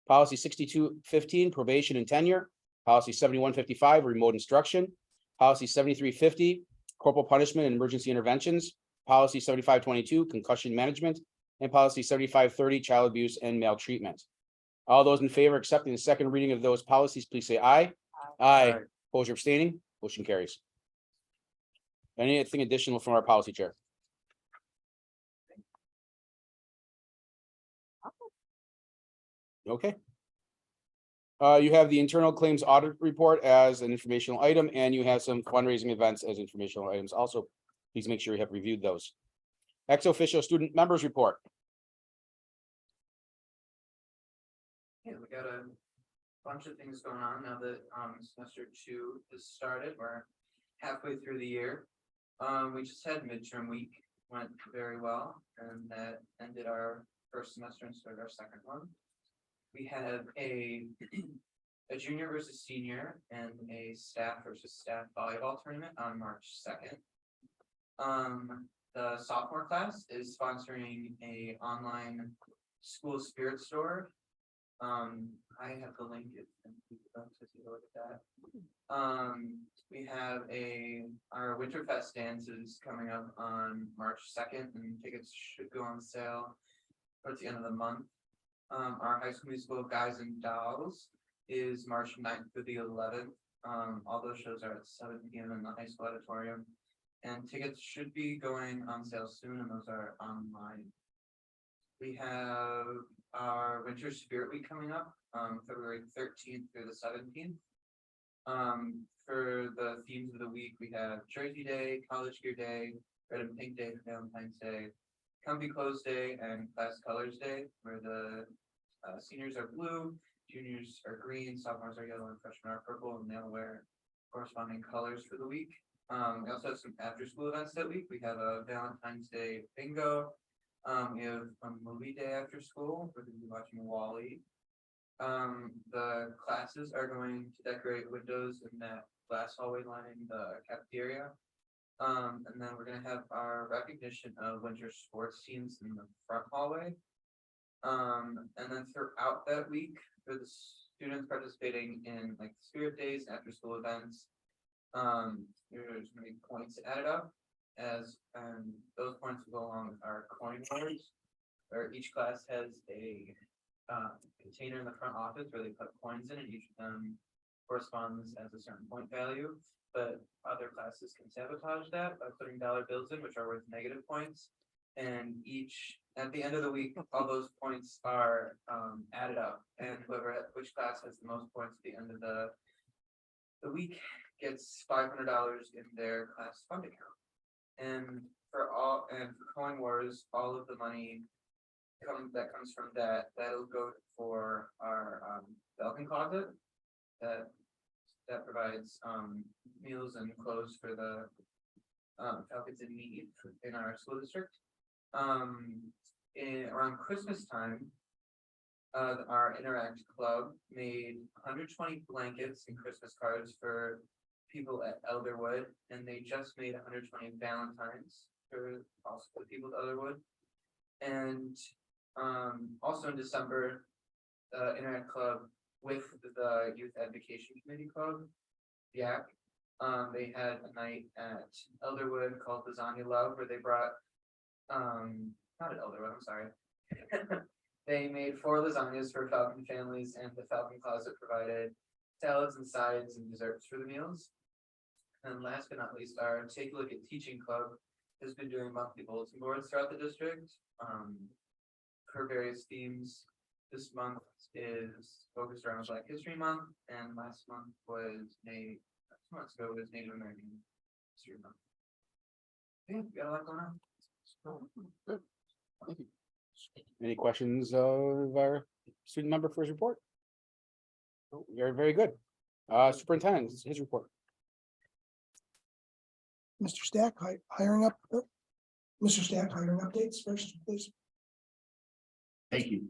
Policy 6215, probation and tenure. Policy 7155, remote instruction. Policy 7350, corporal punishment and emergency interventions. Policy 7522, concussion management. And policy 7530, child abuse and maltreatment. All those in favor of accepting the second reading of those policies, please say aye. Aye. Opposed or abstaining, motion carries. Anything additional from our policy chair? Okay. You have the internal claims audit report as an informational item, and you have some fundraising events as informational items. Also, please make sure you have reviewed those. Ex officio student members report. Yeah, we got a bunch of things going on now that semester 2 has started. We're halfway through the year. We just had midterm week, went very well, and that ended our first semester and started our second one. We have a junior versus senior and a staff versus staff volleyball tournament on March 2nd. The sophomore class is sponsoring a online school spirit store. I have the link if people don't take a look at that. We have our Winterfest dance is coming up on March 2nd, and tickets should go on sale towards the end of the month. Our high school musical Guys and Dolls is March 9th through the 11th. All those shows are at 7 p.m. in the high school auditorium. And tickets should be going on sale soon, and those are online. We have our Winter Spirit Week coming up, February 13th through the 17th. For the themes of the week, we have Jersey Day, College Gear Day, Red and Pink Day for Valentine's Day, Comfy Clothes Day, and Class Colors Day, where the seniors are blue, juniors are green, sophomores are yellow, and freshmen are purple, and they'll wear corresponding colors for the week. We also have some after-school events that week. We have a Valentine's Day bingo. We have a movie day after school. We're going to be watching WALL-E. The classes are going to decorate windows in that glass hallway lining the cafeteria. And then we're going to have our recognition of winter sports teams in the front hallway. And then throughout that week, for the students participating in like spirit days, after school events, there's going to be points added up as those points will go along with our coin wars, where each class has a container in the front office where they put coins in, and each of them corresponds as a certain point value. But other classes can sabotage that by putting dollar bills in, which are worth negative points. And at the end of the week, all those points are added up, and which class has the most points at the end of the week gets $500 in their class fund account. And for Coin Wars, all of the money that comes from that'll go for our Falcon Closet that provides meals and clothes for the Falcons in need in our school district. Around Christmas time, our Interact Club made 120 blankets and Christmas cards for people at Elderwood, and they just made 120 Valentines for also the people at Elderwood. And also in December, the Interact Club with the Youth Education Committee Club, YAC, they had a night at Elderwood called Lasagna Love, where they brought not at Elderwood, I'm sorry. They made 4 lasagnas for Falcon families, and the Falcon Closet provided salads and sides and desserts for the meals. And last but not least, our Take a Look at Teaching Club has been doing monthly bulletin boards throughout the district for various themes. This month is focused around Black History Month, and last month was 2 months ago was Native American History Month. Yeah, we got a lot going on. Good. Thank you. Any questions of our student member for his report? Oh, very, very good. Superintendent, his report. Mr. Stack, hiring up, Mr. Stack, hiring updates first, please. Thank you.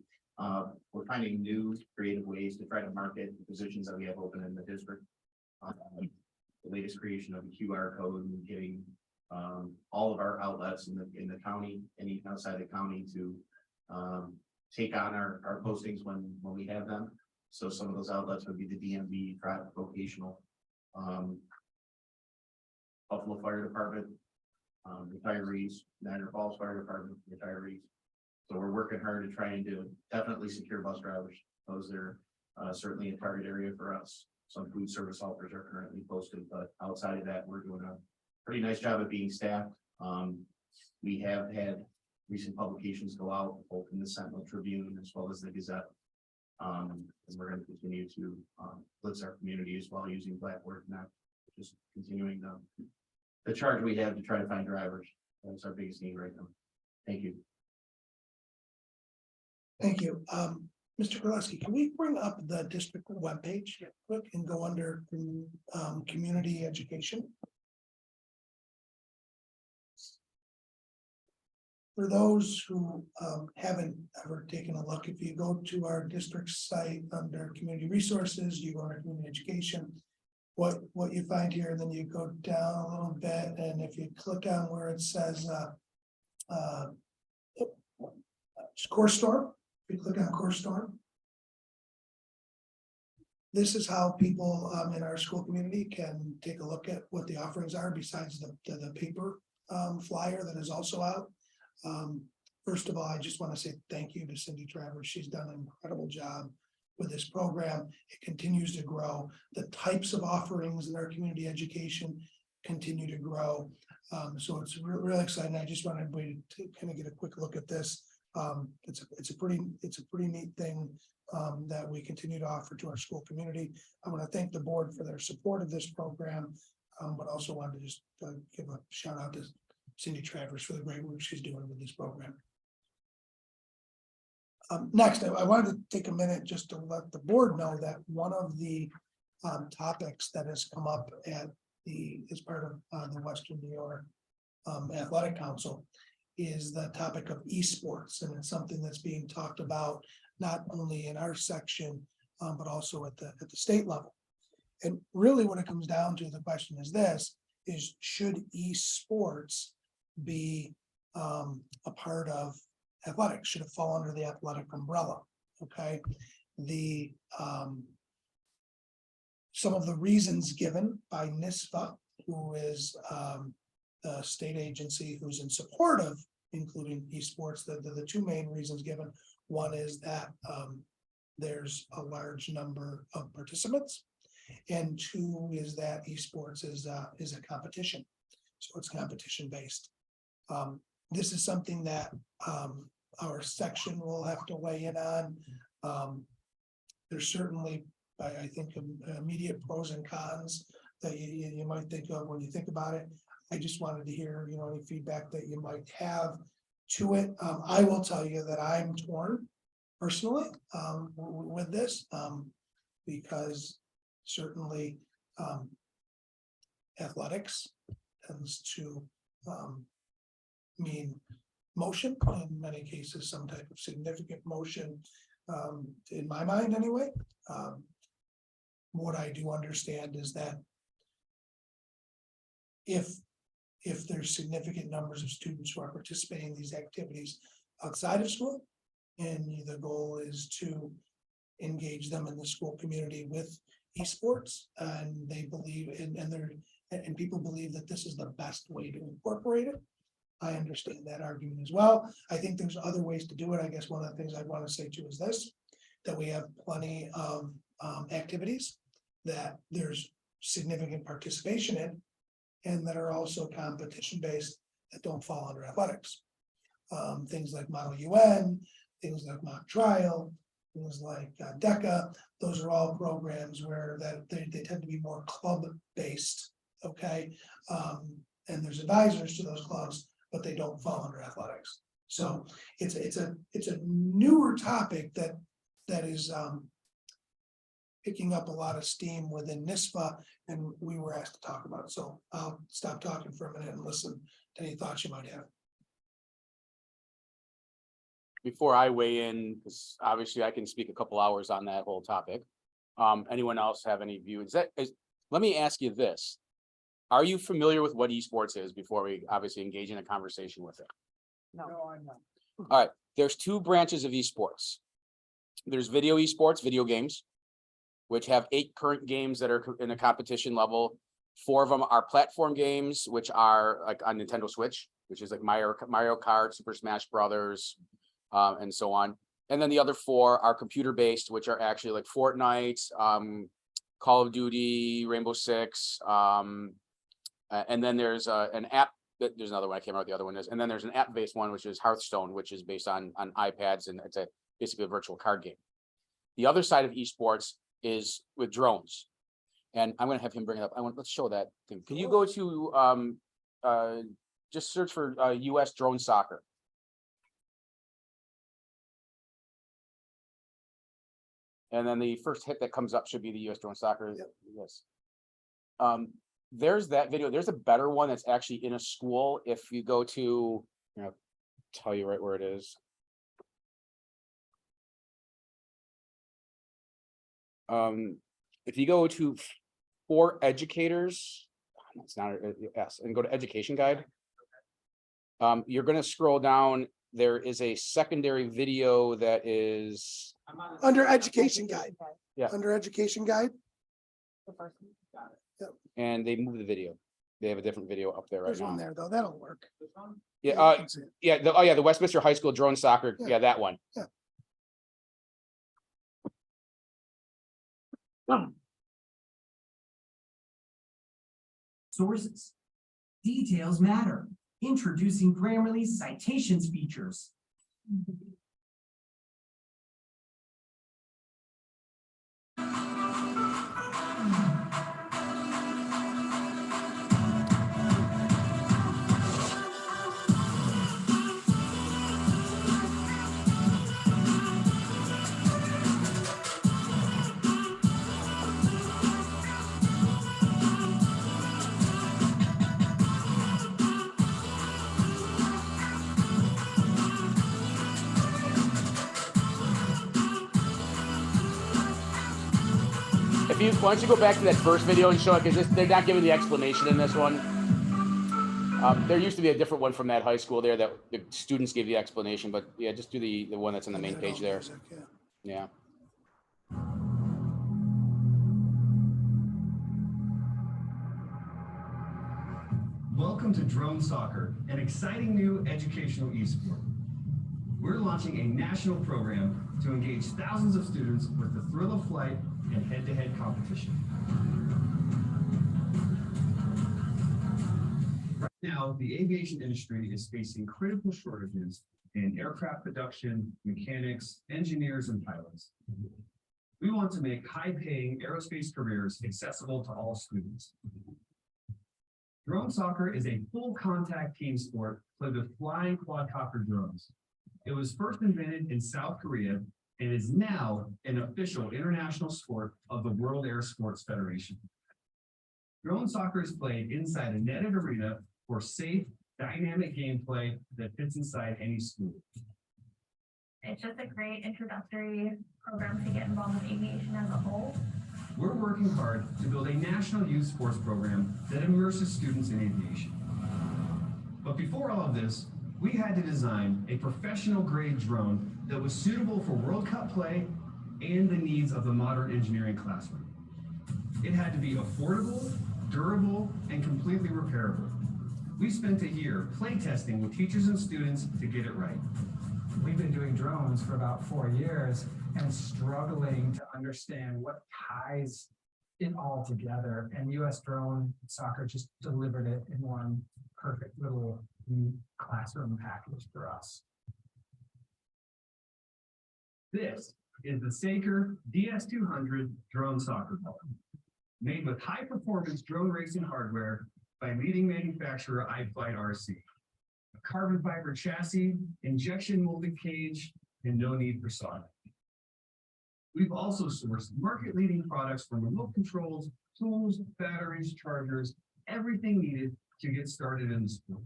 We're finding new creative ways to try to market the positions that we have open in the district. The latest creation of a QR code and getting all of our outlets in the county and even outside the county to take on our postings when we have them. So some of those outlets would be the DMV, Traffic Vocational, Buffalo Fire Department, retirees, Niagara Falls Fire Department, retirees. So we're working hard to try and do definitely secure bus drivers. Those are certainly a target area for us. Some food service helpers are currently posted, but outside of that, we're doing a pretty nice job of being staffed. We have had recent publications go out, both in the Sentinel Tribune as well as the Gazette. And we're going to continue to blitz our community as well using Blackboard, not just continuing the charge we have to try to find drivers. That's our biggest need right now. Thank you. Thank you. Mr. Gillespie, can we bring up the district webpage quick and go under community education? For those who haven't ever taken a look, if you go to our district site under community resources, you go under community education. What you find here, and then you go down a little bit, and if you click on where it says Core Storm, if you click on Core Storm, this is how people in our school community can take a look at what the offerings are besides the paper flyer that is also out. First of all, I just want to say thank you to Cindy Travers. She's done an incredible job with this program. It continues to grow. The types of offerings in our community education continue to grow. So it's really exciting. I just want everybody to kind of get a quick look at this. It's a pretty neat thing that we continue to offer to our school community. I want to thank the board for their support of this program, but also wanted to just give a shout out to Cindy Travers for the great work she's doing with this program. Next, I wanted to take a minute just to let the board know that one of the topics that has come up as part of the Western New York Athletic Council is the topic of esports, and it's something that's being talked about not only in our section but also at the state level. And really, what it comes down to, the question is this: should esports be a part of athletics? Should it fall under the athletic umbrella? Okay, some of the reasons given by NISFA, who is the state agency who's in support of including esports, the two main reasons given. One is that there's a large number of participants, and two is that esports is a competition, so it's competition based. This is something that our section will have to weigh in on. There's certainly, I think, immediate pros and cons that you might think of when you think about it. I just wanted to hear, any feedback that you might have to it. I will tell you that I'm torn personally with this because certainly athletics tends to mean motion, in many cases, some type of significant motion, in my mind anyway. What I do understand is that if there's significant numbers of students who are participating in these activities outside of school, and the goal is to engage them in the school community with esports, and they believe and people believe that this is the best way to incorporate it. I understand that argument as well. I think there's other ways to do it. I guess one of the things I want to say too is this: that we have plenty of activities that there's significant participation in, and that are also competition based, that don't fall under athletics. Things like Model UN, things like mock trial, things like DECA, those are all programs where they tend to be more club based. Okay, and there's advisors to those clubs, but they don't fall under athletics. So it's a newer topic that is picking up a lot of steam within NISPA, and we were asked to talk about it. So I'll stop talking for a minute and listen to any thoughts you might have. Before I weigh in, because obviously I can speak a couple hours on that whole topic. Anyone else have any views? Let me ask you this. Are you familiar with what esports is before we obviously engage in a conversation with it? No, I'm not. All right, there's two branches of esports. There's video esports, video games, which have 8 current games that are in a competition level. 4 of them are platform games, which are like on Nintendo Switch, which is like Mario Kart, Super Smash Brothers, and so on. And then the other 4 are computer-based, which are actually like Fortnite, Call of Duty, Rainbow Six, and then there's an app. There's another one, I can't remember what the other one is. And then there's an app-based one, which is Hearthstone, which is based on iPads, and it's basically a virtual card game. The other side of esports is with drones. And I'm gonna have him bring it up. Let's show that thing. Can you go to just search for US drone soccer? And then the first hit that comes up should be the US drone soccer. Yep. Yes. There's that video. There's a better one that's actually in a school. If you go to, tell you right where it is. If you go to For Educators, it's not yes, and go to Education Guide. You're going to scroll down. There is a secondary video that is Under education guide. Yeah. Under education guide, and they move the video. They have a different video up there right there's one now. there though, that'll work. Yeah, I can see it. yeah, the Westminster High School drone soccer. Yeah. Yeah, that one. Yeah. Sources. Details matter. Introducing Grammarly's citations features. Why don't you go back to that first video and show it, because they're not giving the explanation in this one. There used to be a different one from that high school there that the students gave the explanation, but yeah, just do the one that's on the main page there. Yeah. Welcome to Drone Soccer, an exciting new educational esport. We're launching a national program to engage thousands of students with the thrill of flight and head-to-head competition. Right now, the aviation industry is facing critical shortages in aircraft production, mechanics, engineers, and pilots. We want to make high-paying aerospace careers accessible to all students. Drone soccer is a full contact team sport played with flying quadcopter drones. It was first invented in South Korea and is now an official international sport of the World Air Sports Federation. Drone soccer is played inside a netted arena for safe, dynamic gameplay that fits inside any school. It's just a great introductory program to get involved with aviation as a whole. We're working hard to build a national youth sports program that immerses students in aviation. But before all of this, we had to design a professional grade drone that was suitable for World Cup play and the needs of the modern engineering classroom. It had to be affordable, durable, and completely repairable. We spent a year playtesting with teachers and students to get it right. We've been doing drones for about 4 years and struggling to understand what ties it all together. And US Drone Soccer just delivered it in one perfect little neat classroom package for us. This is the Saker DS200 drone soccer ball, made with high-performance drone racing hardware by leading manufacturer iFlight RC. A carbon fiber chassis, injection molded cage, and no need for soldering. We've also sourced market-leading products from remote controls, tools, batteries, chargers, everything needed to get started in the sport.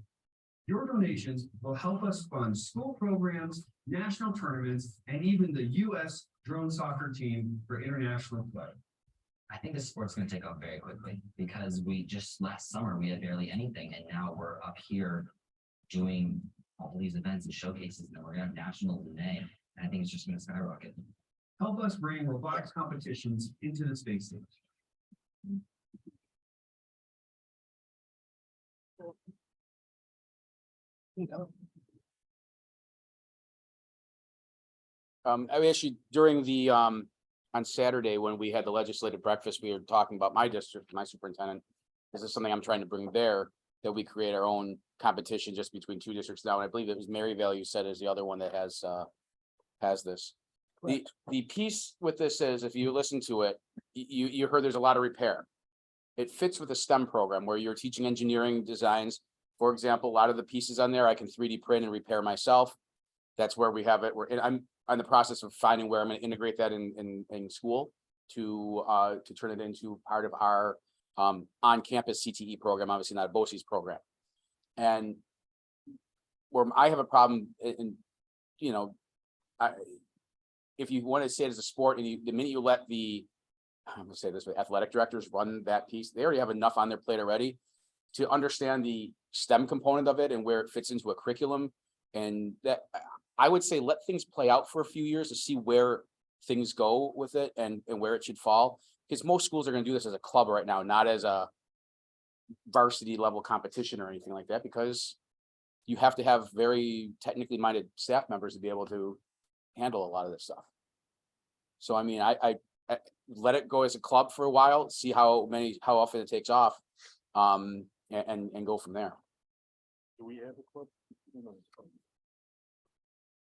Your donations will help us fund school programs, national tournaments, and even the U.S. drone soccer team for international play. I think this sport's gonna take off very quickly because we just last summer, we had barely anything and now we're up here doing all these events and showcases and we're gonna have nationals in May. And I think it's just gonna skyrocket. Help us bring robotics competitions into the space station. I mean, actually, during the, on Saturday, when we had the legislative breakfast, we were talking about my district, my superintendent. This is something I'm trying to bring there, that we create our own competition just between two districts now. And I believe it was Maryvale, you said, is the other one that has this. The piece with this is, if you listen to it, you heard there's a lot of repair. It fits with a STEM program where you're teaching engineering designs. For example, a lot of the pieces on there, I can 3D print and repair myself. That's where we have it. I'm in the process of finding where I'm going to integrate that in school to turn it into part of our on-campus CTE program, obviously not a BOCES program. And where I have a problem, in you know, if you want to say it as a sport, and the minute you let I'm gonna say this way, athletic directors run that piece, they already have enough on their plate already to understand the STEM component of it and where it fits into a curriculum. And that I would say let things play out for a few years to see where things go with it and where it should fall. Because most schools are going to do this as a club right now, not as a varsity level competition or anything like that, because you have to have very technically minded staff members to be able to handle a lot of this stuff. So, I mean, I let it go as a club for a while, see how often it takes off, and go from there. Do we have a club?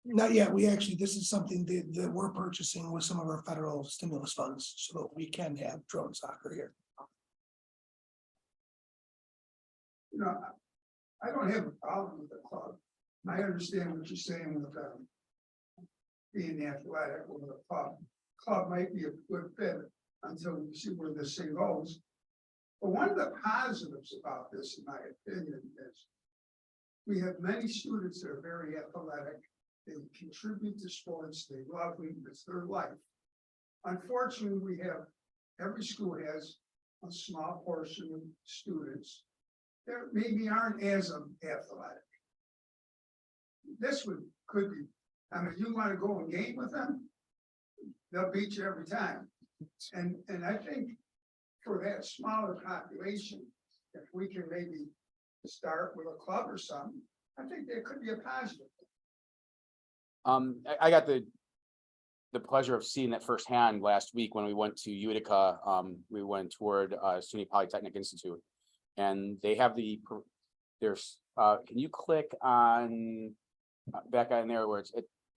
Not yet. We actually, this is something that we're purchasing with some of our federal stimulus funds so that we can have drone soccer here. You know, I don't have a problem with the club. I understand what you're saying with being athletic with a club. Club might be a good fit until we see where this thing goes. But one of the positives about this, in my opinion, is we have many students that are very athletic. They contribute to sports. They love it. It's their life. Unfortunately, we have, every school has a small portion of students that maybe aren't as athletic. This could be, I mean, you want to go and game with them, they'll beat you every time. And I think for that smaller population, if we can maybe start with a club or something, I think there could be a positive. I got the pleasure of seeing that firsthand last week when we went to Utica. We went toward SUNY Polytechnic Institute, and they have there's can you click on back on there where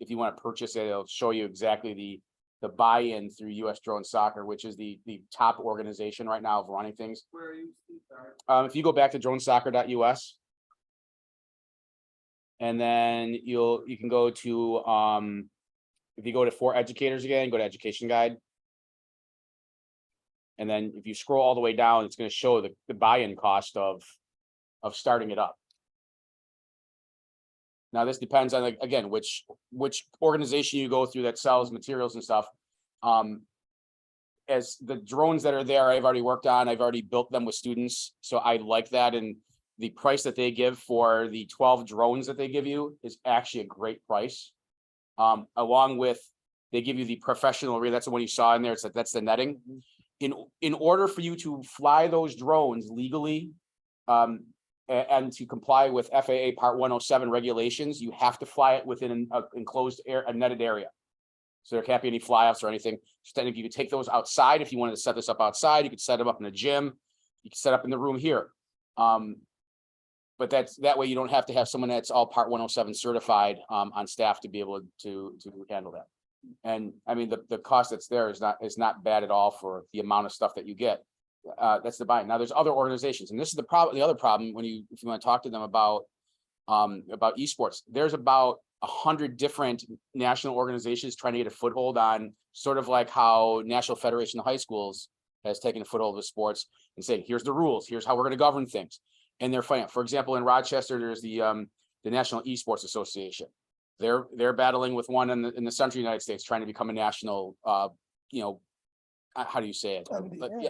if you want to purchase it, it'll show you exactly the buy-in through US Drone Soccer, which is the top organization right now of running things. Where are you? If you go back to dronesoccer.us. And then you can go to, if you go to For Educators again, go to Education Guide. And then if you scroll all the way down, it's going to show the buy-in cost of starting it up. Now, this depends on, again, which organization you go through that sells materials and stuff. As the drones that are there, I've already worked on, I've already built them with students. So I like that. And the price that they give for the 12 drones that they give you is actually a great price. Along with, they give you the professional rear. That's the one you saw in there. It's like, that's the netting. In order for you to fly those drones legally, and to comply with FAA Part 107 regulations, you have to fly it within an enclosed a netted area. So there can't be any fly-offs or anything. So then if you could take those outside, if you wanted to set this up outside, you could set them up in the gym. You can set up in the room here. But that way you don't have to have someone that's all Part 107 certified on staff to be able to handle that. And I mean, the cost that's there is not bad at all for the amount of stuff that you get. That's the buy. Now there's other organizations, and this is the other problem if you want to talk to them about esports. There's about 100 different national organizations trying to get a foothold on sort of like how National Federation of High Schools has taken a foothold with sports and saying, here's the rules, here's how we're going to govern things. And they're fighting. For example, in Rochester, there's the National Esports Association. They're battling with one in the central United States, trying to become a national, you know, how do you say it?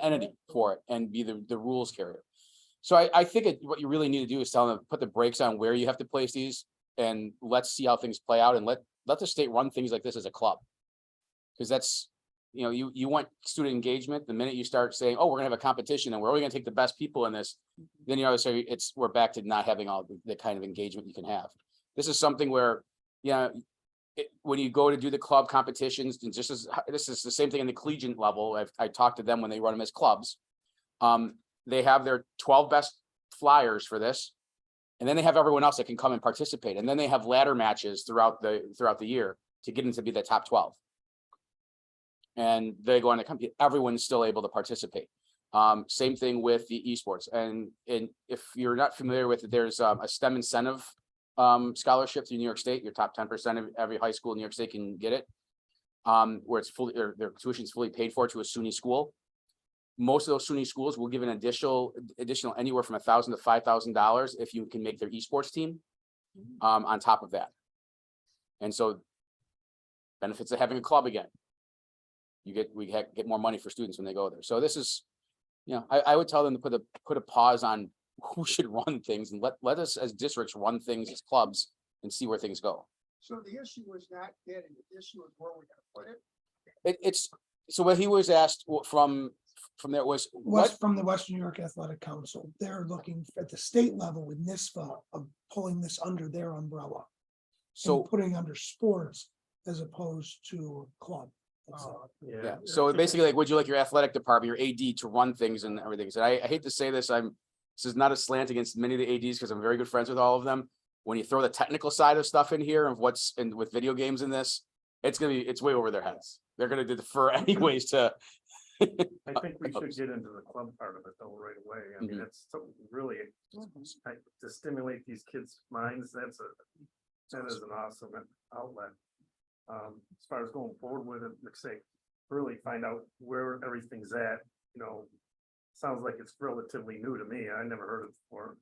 Entity for it and be the rules carrier. So I think what you really need to do is tell them, put the brakes on where you have to place these, and let's see how things play out, and let the state run things like this as a club. Because that's, you know, you want student engagement. The minute you start saying, oh, we're gonna have a competition and we're only gonna take the best people in this, then you know, so we're back to not having all the kind of engagement you can have. This is something where, yeah, when you go to do the club competitions, and this is the same thing in the collegiate level. I talked to them when they run them as clubs. They have their 12 best flyers for this, and then they have everyone else that can come and participate. And then they have ladder matches throughout the year to get into be the top 12. And they go on to compete. Everyone's still able to participate. Same thing with the esports. And if you're not familiar with it, there's a STEM incentive scholarship through New York State. Your top 10% of every high school in New York State can get it, where it's fully, their tuition is fully paid for to a SUNY school. Most of those SUNY schools will give an additional anywhere from $1,000 to $5,000 if you can make their esports team on top of that. And so benefits of having a club again. We get more money for students when they go there. So this is, you know, I would tell them to put a pause on who should run things, and let us as districts run things as clubs and see where things go. So the issue was not getting, the issue was where we're gonna put it. It's so what he was asked from there was what From the Western New York Athletic Council, they're looking at the state level with NISPA of pulling this under their umbrella. so And putting under sports as opposed to club. That's it. yeah. So basically, like, would you like your athletic department, your AD, to run things and everything? So I hate to say this, this is not a slant against many of the ADs because I'm very good friends with all of them. When you throw the technical side of stuff in here of what's in with video games in this, it's way over their heads. They're gonna defer anyways to. I think we should get into the club part of it though right away. I mean, it's so really to stimulate these kids' minds. That is an awesome outlet. As far as going forward with it, let's say, really find out where everything's at, you know. Sounds like it's relatively new to me. I never heard it before.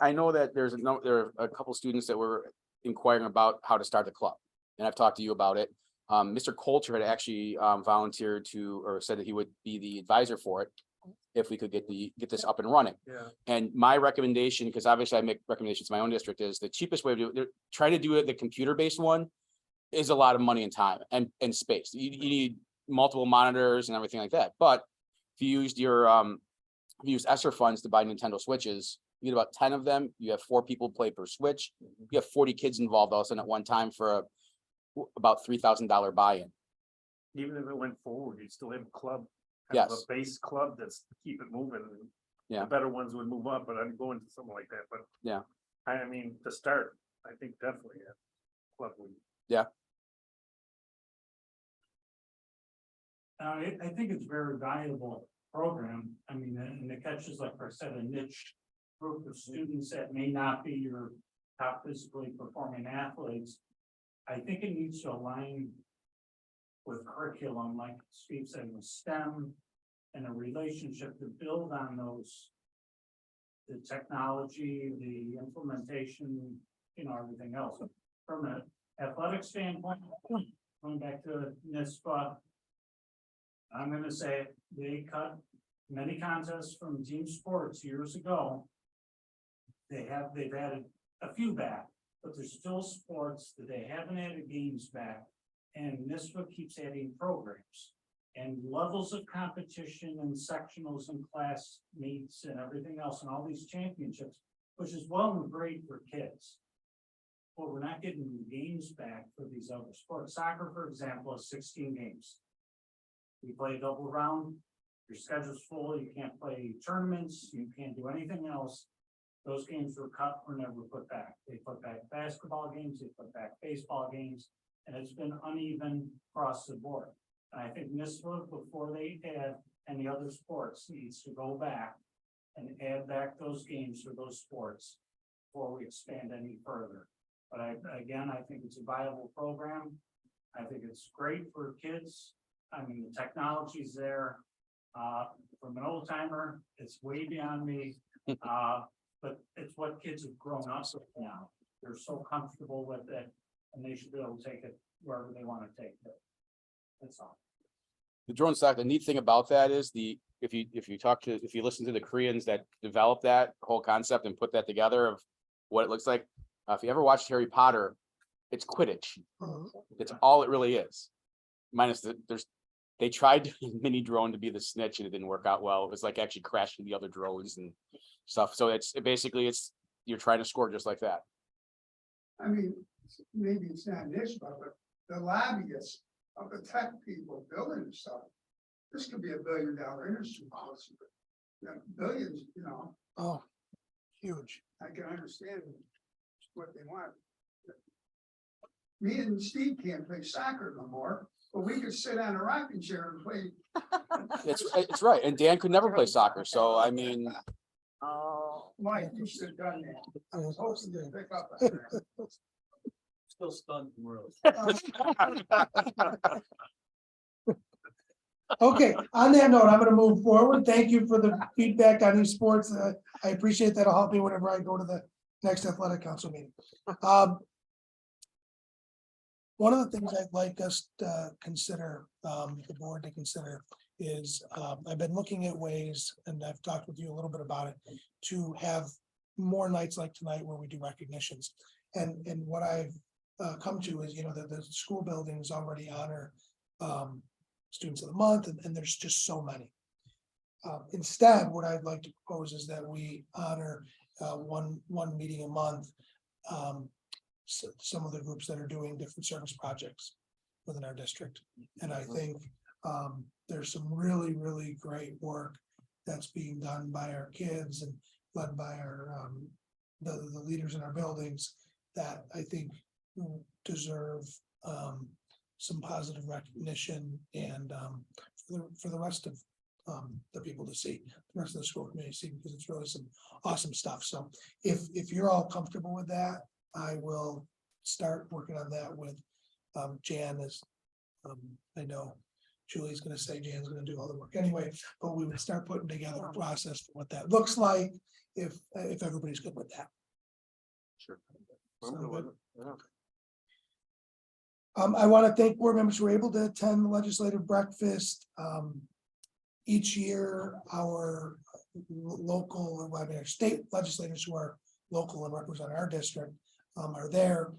I know that there are a couple students that were inquiring about how to start the club, and I've talked to you about it. Mr. Coulter had actually volunteered or said that he would be the advisor for it if we could get this up and running. Yeah. And my recommendation, because obviously I make recommendations to my own district, is the cheapest way to do it. Try to do it the computer-based one is a lot of money and time and space. You need multiple monitors and everything like that. But if you used ESSER funds to buy Nintendo Switches, you get about 10 of them. You have 4 people play per Switch. You have 40 kids involved also at one time for about $3,000 buy-in. Even if it went forward, you'd still have a club. Yes. A base club that's keep it moving. Yeah. The better ones would move up, but I'd go into something like that. But Yeah. I mean, to start, I think definitely a club would. Yeah. I think it's a very valuable program. I mean, and it catches, like I said, a niche group of students that may not be your top physically performing athletes. I think it needs to align with curriculum, like Steve said, with STEM and a relationship to build on those. The technology, the implementation, you know, everything else. From an athletic standpoint, going back to NISPA, I'm gonna say they cut many contests from team sports years ago. They've added a few back, but there's still sports that they haven't added games back. And NISPA keeps adding programs and levels of competition and sectionals and class meets and everything else and all these championships, which is well and great for kids. But we're not getting the games back for these other sports. Soccer, for example, is 16 games. We play a double round, your schedule's full, you can't play tournaments, you can't do anything else. Those games were cut or never put back. They put back basketball games, they put back baseball games, and it's been uneven across the board. And I think NISPA, before they add any other sports, needs to go back and add back those games for those sports before we expand any further. But again, I think it's a viable program. I think it's great for kids. I mean, the technology's there. From an old timer, it's way beyond me. But it's what kids have grown up with now. They're so comfortable with it and they should be able to take it wherever they want to take it. That's all. The drone stock, the neat thing about that is if you listen to the Koreans that developed that whole concept and put that together of what it looks like. If you ever watched Harry Potter, it's Quidditch. It's all it really is. Minus they tried to mini drone to be the snitch and it didn't work out well. It was like actually crashing the other drones and stuff. So you're trying to score just like that. I mean, maybe it's not an issue, but the lobbyists of the tech people building this stuff, this could be $1 billion industry policy. Billions, you know. Oh, huge. I can understand what they want. Me and Steve can't play soccer no more, but we could sit on a rocking chair and play. It's right. And Dan could never play soccer. So I mean, Oh. Mike, you should have done that. I was hoping to pick up on that. Still stunned from Rose. Okay, on that note, I'm gonna move forward. Thank you for the feedback on these sports. I appreciate that. It'll help me whenever I go to the next athletic council meeting. One of the things I'd like us to consider, the board to consider is, I've been looking at ways, and I've talked with you a little bit about it, to have more nights like tonight where we do recognitions. And what I've come to is, the school buildings already honor students of the month, and there's just so many. Instead, what I'd like to propose is that we honor one meeting a month. Some of the groups that are doing different service projects within our district. And I think there's some really, really great work that's being done by our kids and led by our the leaders in our buildings that I think deserve some positive recognition and for the rest of the people to see, the rest of the school community to see, because it's really some awesome stuff. So if you're all comfortable with that, I will start working on that with Jan. As I know Julie's going to say Jan's going to do all the work anyway, but we would start putting together a process for what that looks like if everybody's good with that. Sure. I want to thank board members who were able to attend the legislative breakfast. Each year, our our state legislators who are local and represent our district are there.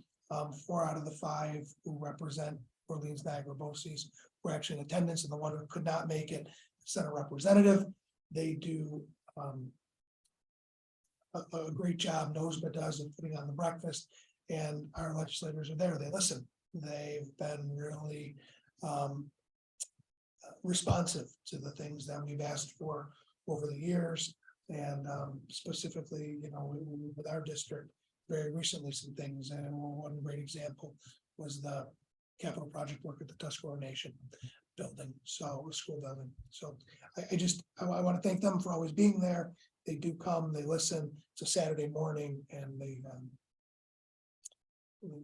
4 out of the 5 who represent Orleans, Niagara, BOCES were actually in attendance, and the one who could not make it sent a representative. They do a great job, NOSBA does, in putting on the breakfast, and our legislators are there. They listen. They've been really responsive to the things that we've asked for over the years, and specifically, with our district, very recently some things, and one great example was the capital project work at the Tuscarora Nation building, so school building. So I want to thank them for always being there. They do come, they listen. It's a Saturday morning, and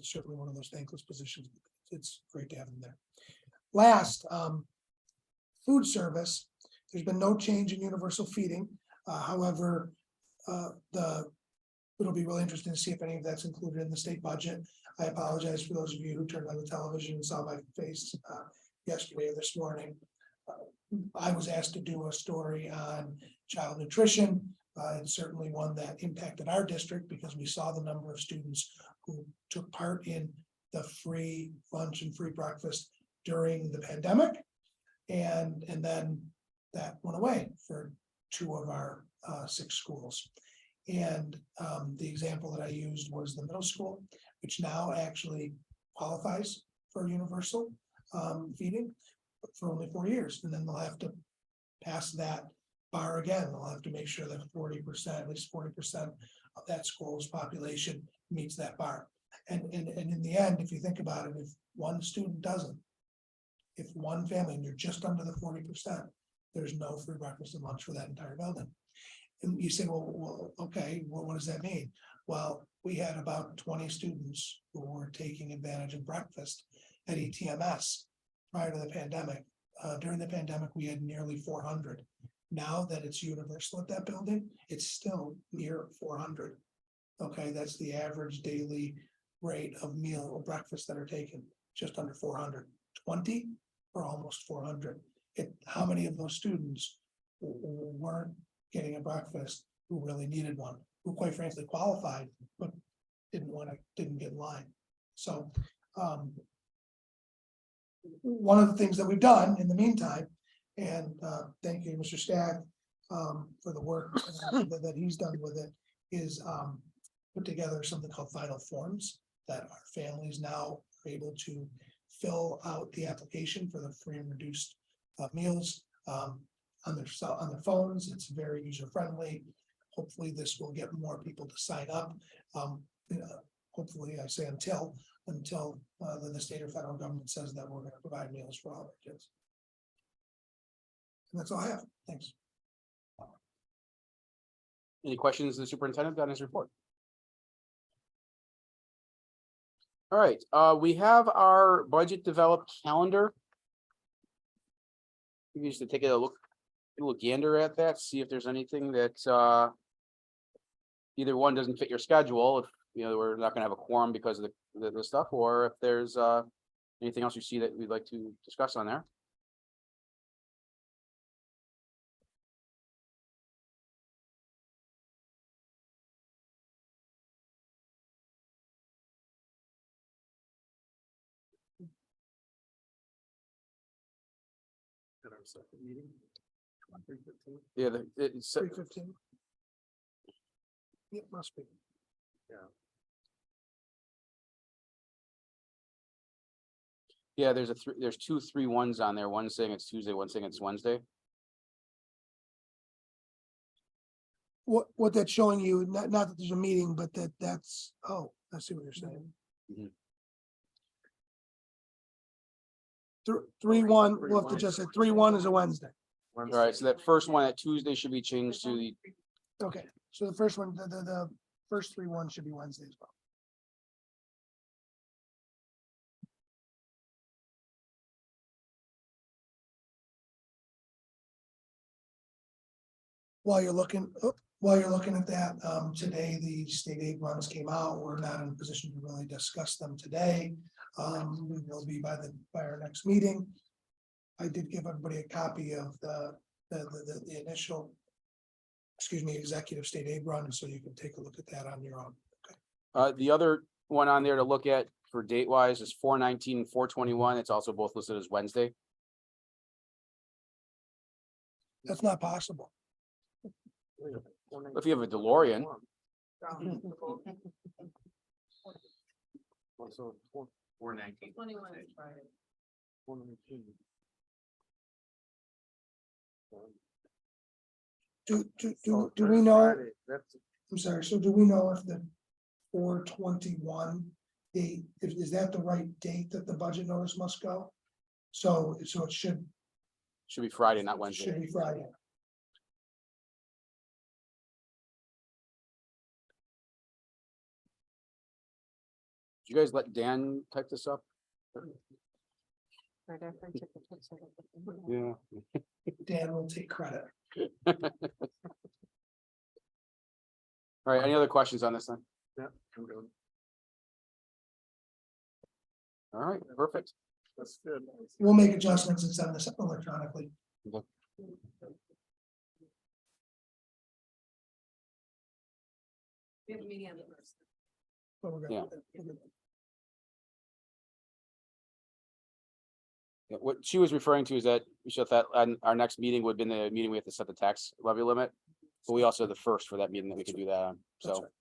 certainly one of those thankless positions. It's great to have them there. Last, food service. There's been no change in universal feeding. However, it'll be really interesting to see if any of that's included in the state budget. I apologize for those of you who turned on the television and saw my face yesterday or this morning. I was asked to do a story on child nutrition, and certainly one that impacted our district because we saw the number of students who took part in the free lunch and free breakfast during the pandemic. And then that went away for 2 of our 6 schools. And the example that I used was the middle school, which now actually qualifies for universal feeding for only 4 years. And then they'll have to pass that bar again. They'll have to make sure that 40%, at least 40% of that school's population meets that bar. And in the end, if you think about it, if one student doesn't, if one family, and you're just under the 40%, there's no free breakfast and lunch for that entire building. And you say, well, okay, well, what does that mean? Well, we had about 20 students who were taking advantage of breakfast at ETMS prior to the pandemic. During the pandemic, we had nearly 400. Now that it's universal at that building, it's still near 400. Okay, that's the average daily rate of meal or breakfast that are taken, just under 400. 20 or almost 400. How many of those students who weren't getting a breakfast, who really needed one, who quite frankly qualified, but didn't get in line? So, one of the things that we've done in the meantime, and thank you, Mr. Stagg, for the work that he's done with it, is put together something called Final Forms that our families now are able to fill out the application for the free and reduced meals on their phones. It's very user friendly. Hopefully, this will get more people to sign up. Hopefully, I say until the state or federal government says that we're going to provide meals for all our kids. And that's all I have. Thanks. Any questions of the superintendent on his report? All right, we have our budget developed calendar. We used to take a little gander at that, see if there's anything that either one doesn't fit your schedule, if you know we're not gonna have a quorum because of the stuff, or if there's anything else you see that we'd like to discuss on there. At our second meeting. Yeah, it's 3:15. It must be. yeah, there's 2 3-1s on there. One saying it's Tuesday, one saying it's Wednesday. What that's showing you, not that there's a meeting, but that's, oh, I see what you're saying. Mhm. 3-1, we'll have to just say 3-1 is a Wednesday. All right, so that first one, that Tuesday should be changed to the, Okay, so the first one, the first 3-1 should be Wednesday as well. While you're looking at that, today, the state aid runs came out. We're not in a position to really discuss them today. We will be by our next meeting. I did give everybody a copy of the initial, executive state aid run, so you can take a look at that on your own. the other one on there to look at for date wise is 4/19 and 4/21. It's also both listed as Wednesday. That's not possible. If you have a DeLorean, 4/19. Do we know? I'm sorry, so do we know if the 4/21 date, is that the right date that the budget notice must go? So it should should be Friday, not Wednesday. be Friday. Did you guys let Dan type this up? Yeah. Dan will take credit. All right, any other questions on this then? Yeah, I'm good. All right, perfect. That's good. We'll make adjustments and send this electronically. Okay. We have a meeting on the first. But we're Yeah. gonna- Yeah, what she was referring to is that we should that on our next meeting would have been the meeting we have to set the tax levy limit. But we also have the first for that meeting that we could do that on, That's so. right.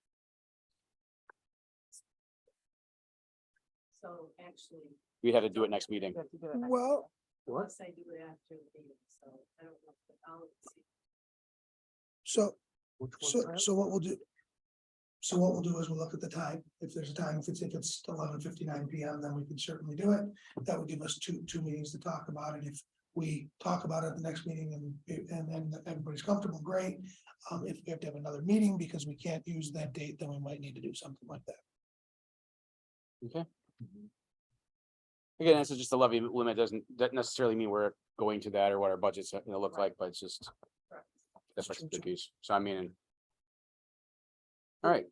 So actually, We had to do it next meeting. Well, unless I do it after the meeting, so I don't know. But I'll see. so what we'll do. So what we'll do is we'll look at the time. If there's a time, if it's 11:59 PM, then we can certainly do it. That would give us two meetings to talk about it. If we talk about it at the next meeting and then everybody's comfortable, great. If we have to have another meeting because we can't use that date, then we might need to do something like that. Okay. Again, this is just a levy limit, doesn't necessarily mean we're going to that or what our budgets look like, but it's just. That's the piece, so I mean. All right,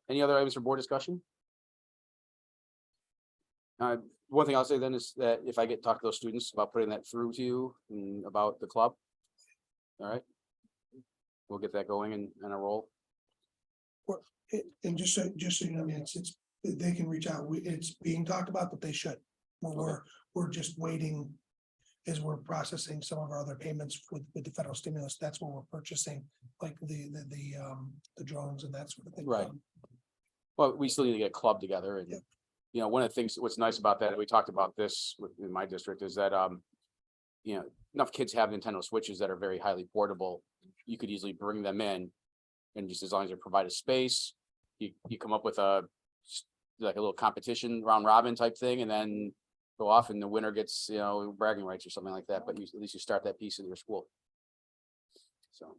any other items for board discussion? One thing I'll say then is that if I get talk to those students about putting that through to you and about the club. All right. We'll get that going and a roll. And just so you know, I mean, it's, they can reach out, it's being talked about, but they should. We're just waiting. As we're processing some of our other payments with the federal stimulus, that's what we're purchasing, like the drones and that sort of thing. Right. Well, we still need to get a club together and, you know, one of the things, what's nice about that, and we talked about this in my district, is that, you know, enough kids have Nintendo Switches that are very highly portable. You could easily bring them in and just as long as you provide a space, you come up with like a little competition round robin type thing and then go off and the winner gets, you know, bragging rights or something like that, but at least you start that piece in your school. So,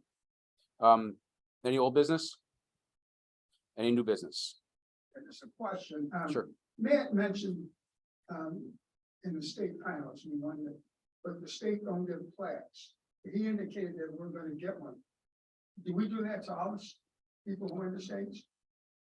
any old business? Any new business? Just a question. Sure. Matt mentioned, in the state pilots, we won it, but the state don't give plaques. He indicated that we're gonna get one. Do we do that to all the people who are in the states?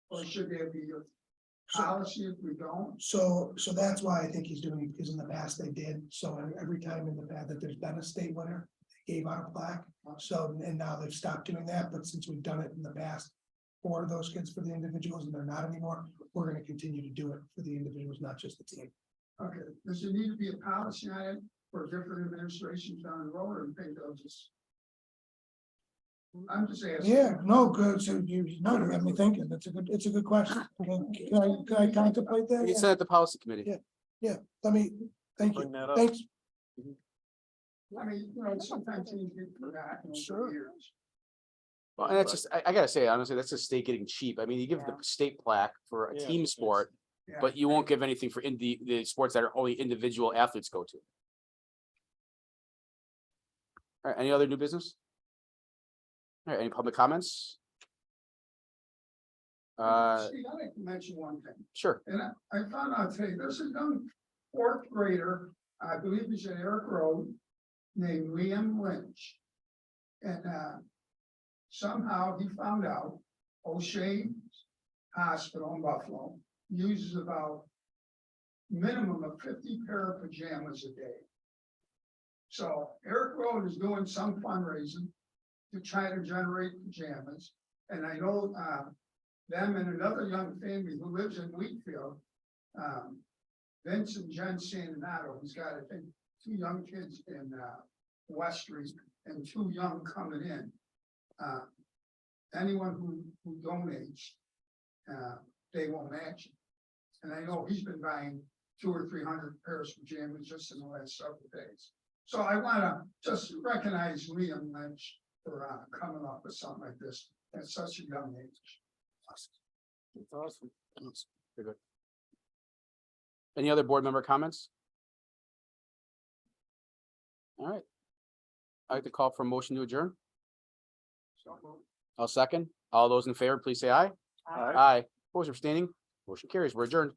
Or should there be a policy if we don't? So that's why I think he's doing it, because in the past they did, so every time in the past that there's been a state winner, they gave out a plaque. So, and now they've stopped doing that, but since we've done it in the past for those kids, for the individuals, and they're not anymore, we're gonna continue to do it for the individuals, not just the team. Okay, does there need to be a policy on it for different administrations down the road, or you think they'll just? I'm just asking. Yeah, no, good, so you have me thinking, it's a good question. Can I contemplate that? You said at the policy committee. Yeah, let me, thank you, Bring that up. thanks. I mean, you know, sometimes things get forgotten Sure. over years. Well, and that's just, I gotta say, honestly, that's the state getting cheap. I mean, you give the state plaque for a Yeah, team sport, Yeah. but you won't give anything for the sports that are only individual athletes go to. All right, any other new business? All right, any public comments? Steve, I'd like to mention one thing. Sure. And I found out today, there's a young fourth grader, I believe he's at Eric Road, named Liam Lynch. And somehow he found out O'Shea Hospital in Buffalo uses about minimum of 50 pair of pajamas a day. So Eric Road is doing some fundraising to try to generate pajamas. And I know them and another young family who lives in Wheatfield, Vince and Jen Santanato, he's got, I think, 2 young kids in West Street and 2 young coming in. Anyone who donates, they will match it. And I know he's been buying 200 or 300 pairs of pajamas just in the last several days. So I wanna just recognize Liam Lynch for coming up with something like this at such a young age. That's awesome. Very good. Any other board member comments? All right. I'd like to call for a motion to adjourn. I'll second. All those in favor, please say aye. Aye. Opposed or abstaining? Motion carries. We're adjourned.